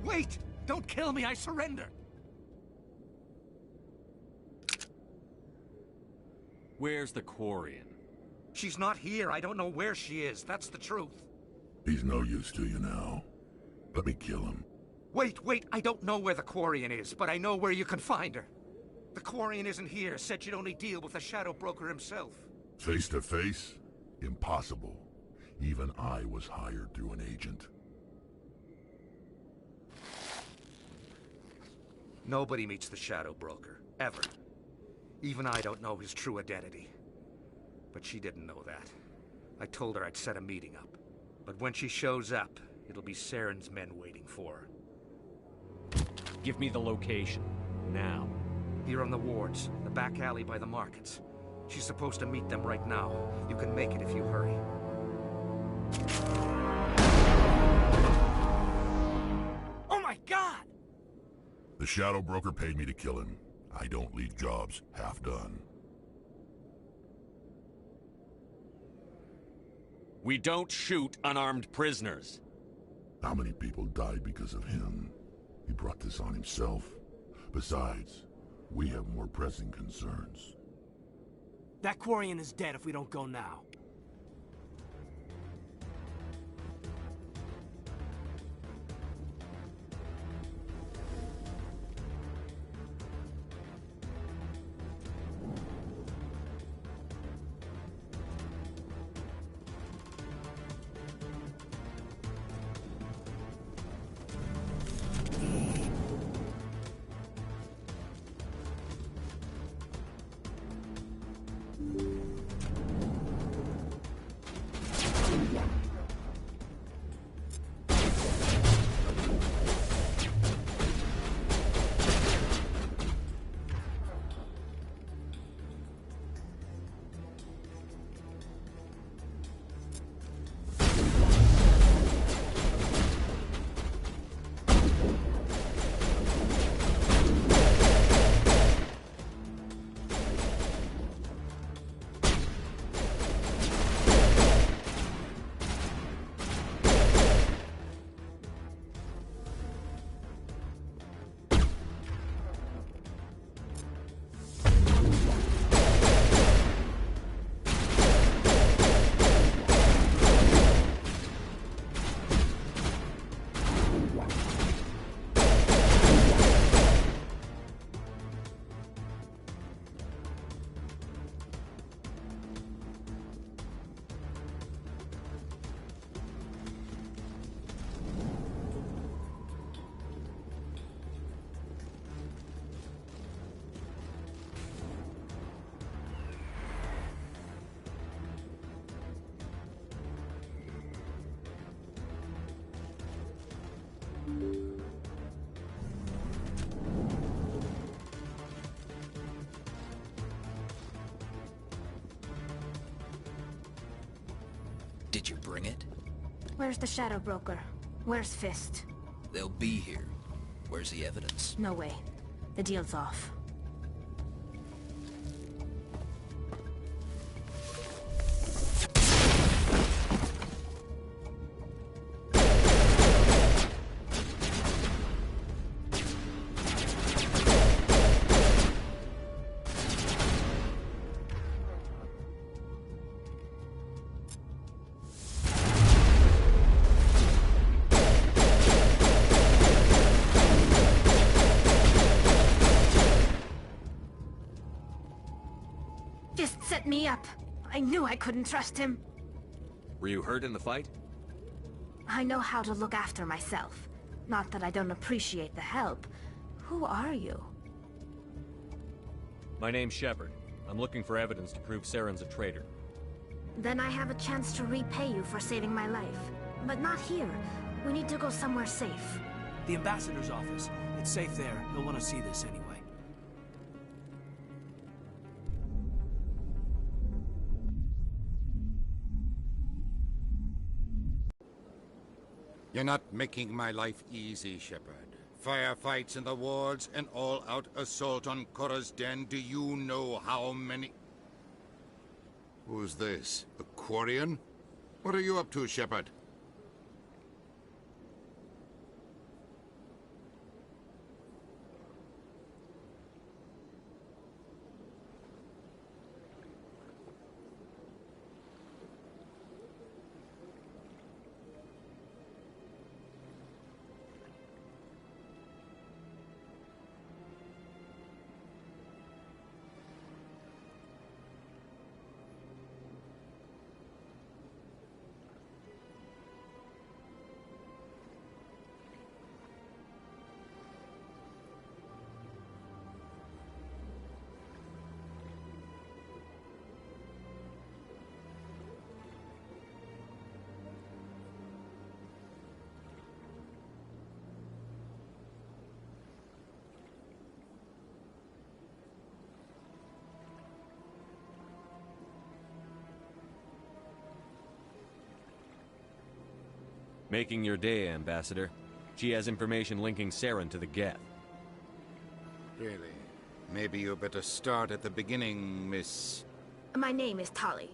Wait! Don't kill me, I surrender! Where's the Quarian? She's not here. I don't know where she is. That's the truth. He's no use to you now. Let me kill him. Wait. I don't know where the Quarian is, but I know where you can find her. The Quarian isn't here. Said you'd only deal with the Shadow Broker himself. Face to face? Impossible. Even I was hired through an agent. Nobody meets the Shadow Broker. Ever. Even I don't know his true identity. But she didn't know that. I told her I'd set a meeting up. But when she shows up, it'll be Saren's men waiting for her. Give me the location. Now. Here on the wards, the back alley by the markets. She's supposed to meet them right now. You can make it if you hurry. Oh my god! The Shadow Broker paid me to kill him. I don't leave jobs half done. We don't shoot unarmed prisoners. How many people died because of him? He brought this on himself. Besides, we have more pressing concerns. That Quarian is dead if we don't go now. Did you bring it? Where's the Shadow Broker? Where's Fist? They'll be here. Where's the evidence? No way. The deal's off. Just set me up. I knew I couldn't trust him. Were you hurt in the fight? I know how to look after myself. Not that I don't appreciate the help. Who are you? My name's Shepard. I'm looking for evidence to prove Saren's a traitor. Then I have a chance to repay you for saving my life. But not here. We need to go somewhere safe. The ambassador's office. It's safe there. He'll want to see this anyway. You're not making my life easy, Shepard. Firefights in the wards, an all-out assault on Korra's den. Do you know how many... Who's this? A Quarian? What are you up to, Shepard? Making your day, Ambassador. She has information linking Saren to the Geth. Really? Maybe you better start at the beginning, Miss... My name is Tali.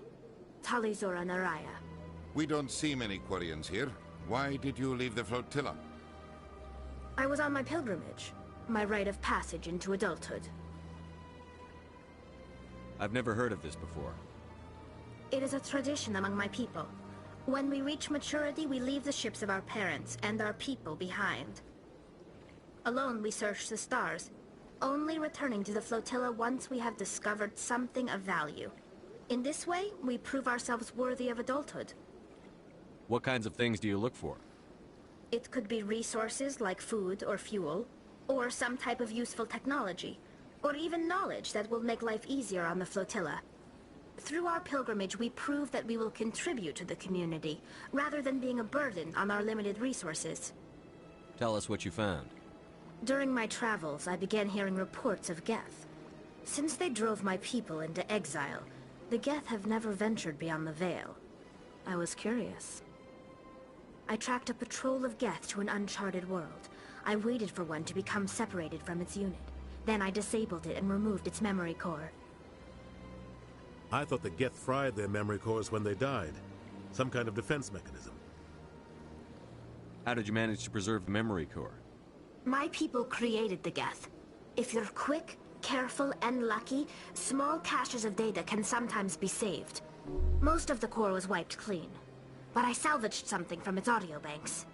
Tali Zora Naraya. We don't see many Quarians here. Why did you leave the flotilla? I was on my pilgrimage. My rite of passage into adulthood. I've never heard of this before. It is a tradition among my people. When we reach maturity, we leave the ships of our parents and our people behind. Alone, we search the stars, only returning to the flotilla once we have discovered something of value. In this way, we prove ourselves worthy of adulthood. What kinds of things do you look for? It could be resources like food or fuel, or some type of useful technology, or even knowledge that will make life easier on the flotilla. Through our pilgrimage, we prove that we will contribute to the community, rather than being a burden on our limited resources. Tell us what you found. During my travels, I began hearing reports of Geth. Since they drove my people into exile, the Geth have never ventured beyond the Veil. I was curious. I tracked a patrol of Geth to an uncharted world. I waited for one to become separated from its unit. Then I disabled it and removed its memory core. I thought the Geth fried their memory cores when they died. Some kind of defense mechanism. How did you manage to preserve the memory core? My people created the Geth. If you're quick, careful, and lucky, small caches of data can sometimes be saved. Most of the core was wiped clean, but I salvaged something from its audio banks.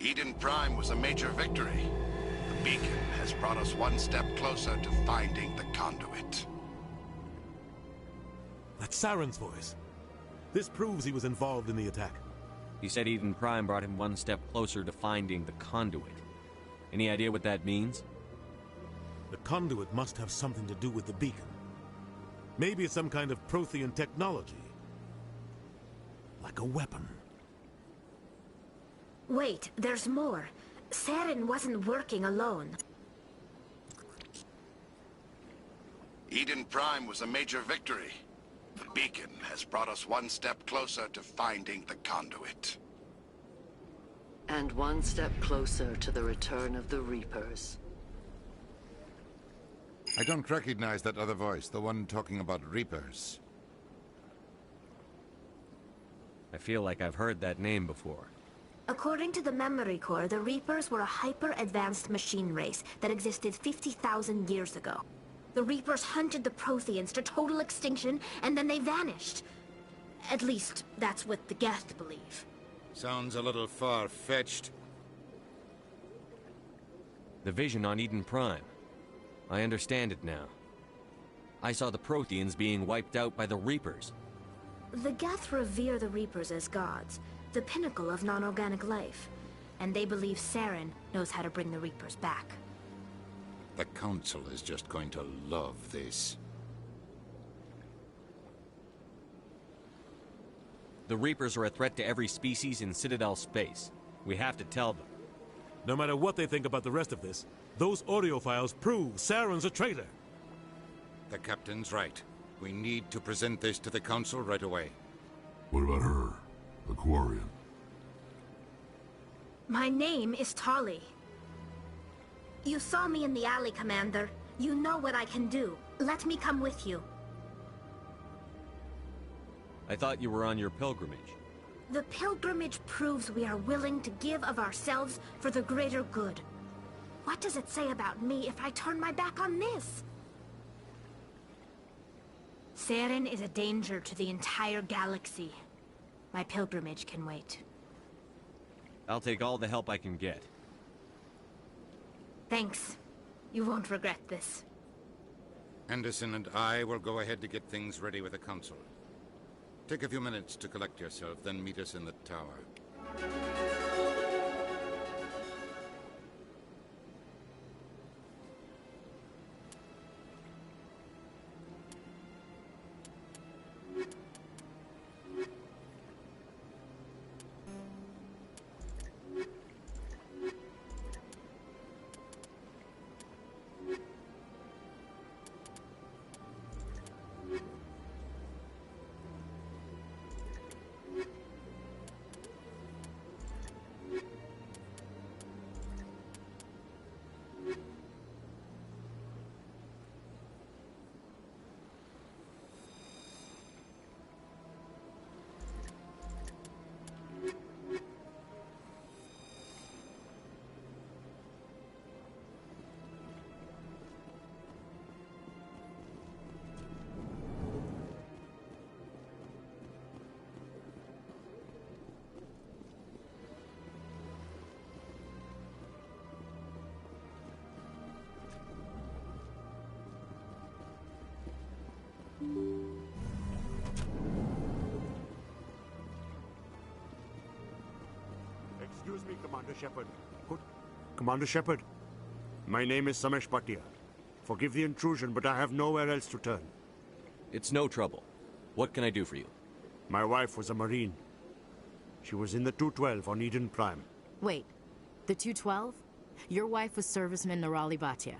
Eden Prime was a major victory. The beacon has brought us one step closer to finding the conduit. That's Saren's voice. This proves he was involved in the attack. He said Eden Prime brought him one step closer to finding the conduit. Any idea what that means? The conduit must have something to do with the beacon. Maybe it's some kind of Prothean technology. Like a weapon. Wait, there's more. Saren wasn't working alone. Eden Prime was a major victory. The beacon has brought us one step closer to finding the conduit. And one step closer to the return of the Reapers. I don't recognize that other voice, the one talking about Reapers. I feel like I've heard that name before. According to the memory core, the Reapers were a hyper-advanced machine race that existed 50,000 years ago. The Reapers hunted the Protheans to total extinction, and then they vanished. At least, that's what the Geth believe. Sounds a little far-fetched. The vision on Eden Prime. I understand it now. I saw the Protheans being wiped out by the Reapers. The Geth revere the Reapers as gods, the pinnacle of non-organic life. And they believe Saren knows how to bring the Reapers back. The Council is just going to love this. The Reapers are a threat to every species in Citadel space. We have to tell them. No matter what they think about the rest of this, those audio files prove Saren's a traitor. The Captain's right. We need to present this to the Council right away. What about her? The Quarian? My name is Tali. You saw me in the alley, Commander. You know what I can do. Let me come with you. I thought you were on your pilgrimage. The pilgrimage proves we are willing to give of ourselves for the greater good. What does it say about me if I turn my back on this? Saren is a danger to the entire galaxy. My pilgrimage can wait. I'll take all the help I can get. Thanks. You won't regret this. Anderson and I will go ahead to get things ready with the Council. Take a few minutes to collect yourself, then meet us in the tower. Excuse me, Commander Shepard. Good. Commander Shepard, my name is Samesh Bhatia. Forgive the intrusion, but I have nowhere else to turn. It's no trouble. What can I do for you? My wife was a Marine. She was in the 212 on Eden Prime. Wait, the 212? Your wife was Serviceman Nirali Bhatia.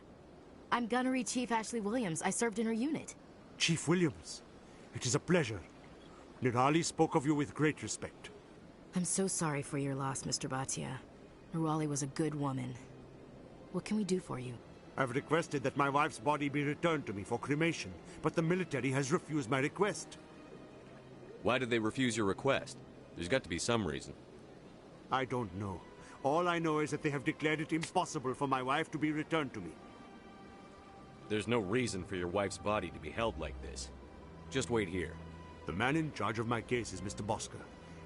I'm Gunnery Chief Ashley Williams. I served in her unit. Chief Williams, it is a pleasure. Nirali spoke of you with great respect. I'm so sorry for your loss, Mr. Bhatia. Nirali was a good woman. What can we do for you? I've requested that my wife's body be returned to me for cremation, but the military has refused my request. Why did they refuse your request? There's got to be some reason. I don't know. All I know is that they have declared it impossible for my wife to be returned to me. There's no reason for your wife's body to be held like this. Just wait here. The man in charge of my case is Mr. Bosker.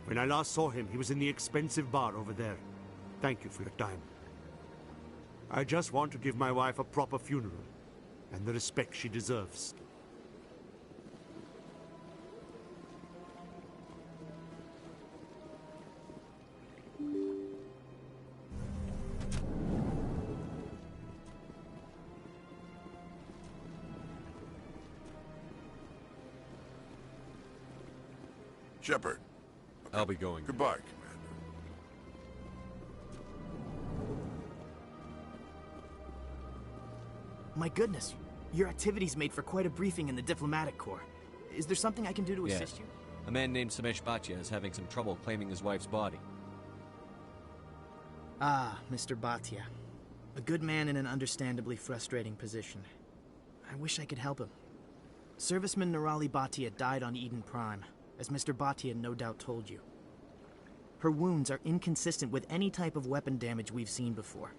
When I last saw him, he was in the expensive bar over there. Thank you for your time. I just want to give my wife a proper funeral, and the respect she deserves. Shepard. I'll be going. Goodbye, Commander. My goodness, your activities made for quite a briefing in the Diplomatic Corps. Is there something I can do to assist you? A man named Samesh Bhatia is having some trouble claiming his wife's body. Ah, Mr. Bhatia. A good man in an understandably frustrating position. I wish I could help him. Serviceman Nirali Bhatia died on Eden Prime, as Mr. Bhatia no doubt told you. Her wounds are inconsistent with any type of weapon damage we've seen before.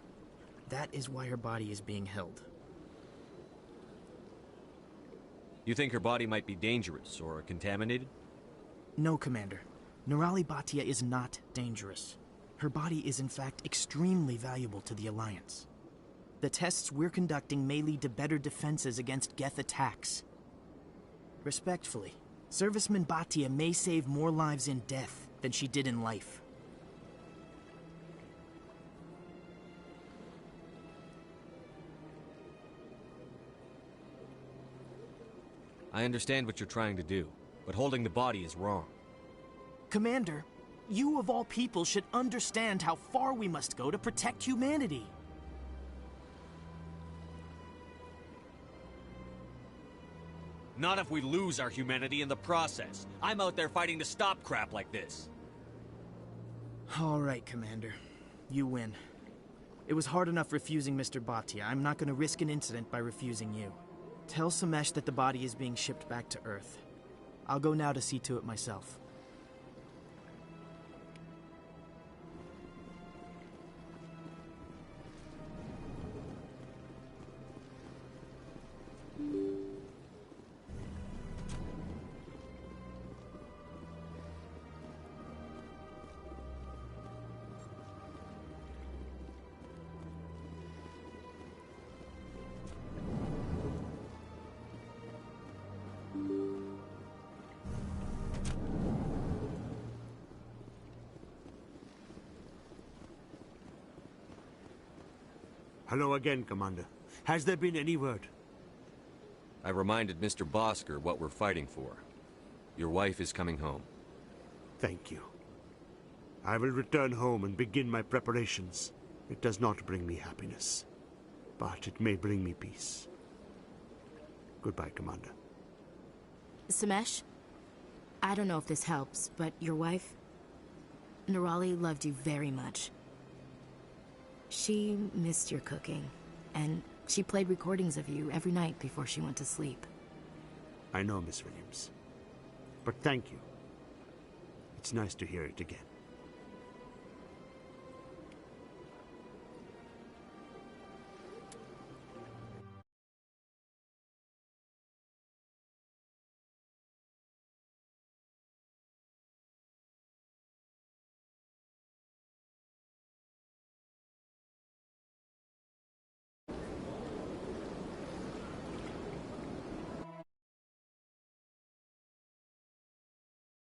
That is why her body is being held. You think her body might be dangerous or contaminated? No, Commander. Nirali Bhatia is not dangerous. Her body is in fact extremely valuable to the Alliance. The tests we're conducting may lead to better defenses against Geth attacks. Respectfully, Serviceman Bhatia may save more lives in death than she did in life. I understand what you're trying to do, but holding the body is wrong. Commander, you of all people should understand how far we must go to protect humanity. Not if we lose our humanity in the process. I'm out there fighting to stop crap like this. All right, Commander. You win. It was hard enough refusing Mr. Bhatia. I'm not going to risk an incident by refusing you. Tell Samesh that the body is being shipped back to Earth. I'll go now to see to it myself. Hello again, Commander. Has there been any word? I reminded Mr. Bosker what we're fighting for. Your wife is coming home. Thank you. I will return home and begin my preparations. It does not bring me happiness, but it may bring me peace. Goodbye, Commander. Samesh, I don't know if this helps, but your wife, Nirali, loved you very much. She missed your cooking, and she played recordings of you every night before she went to sleep. I know, Miss Williams. But thank you. It's nice to hear it again.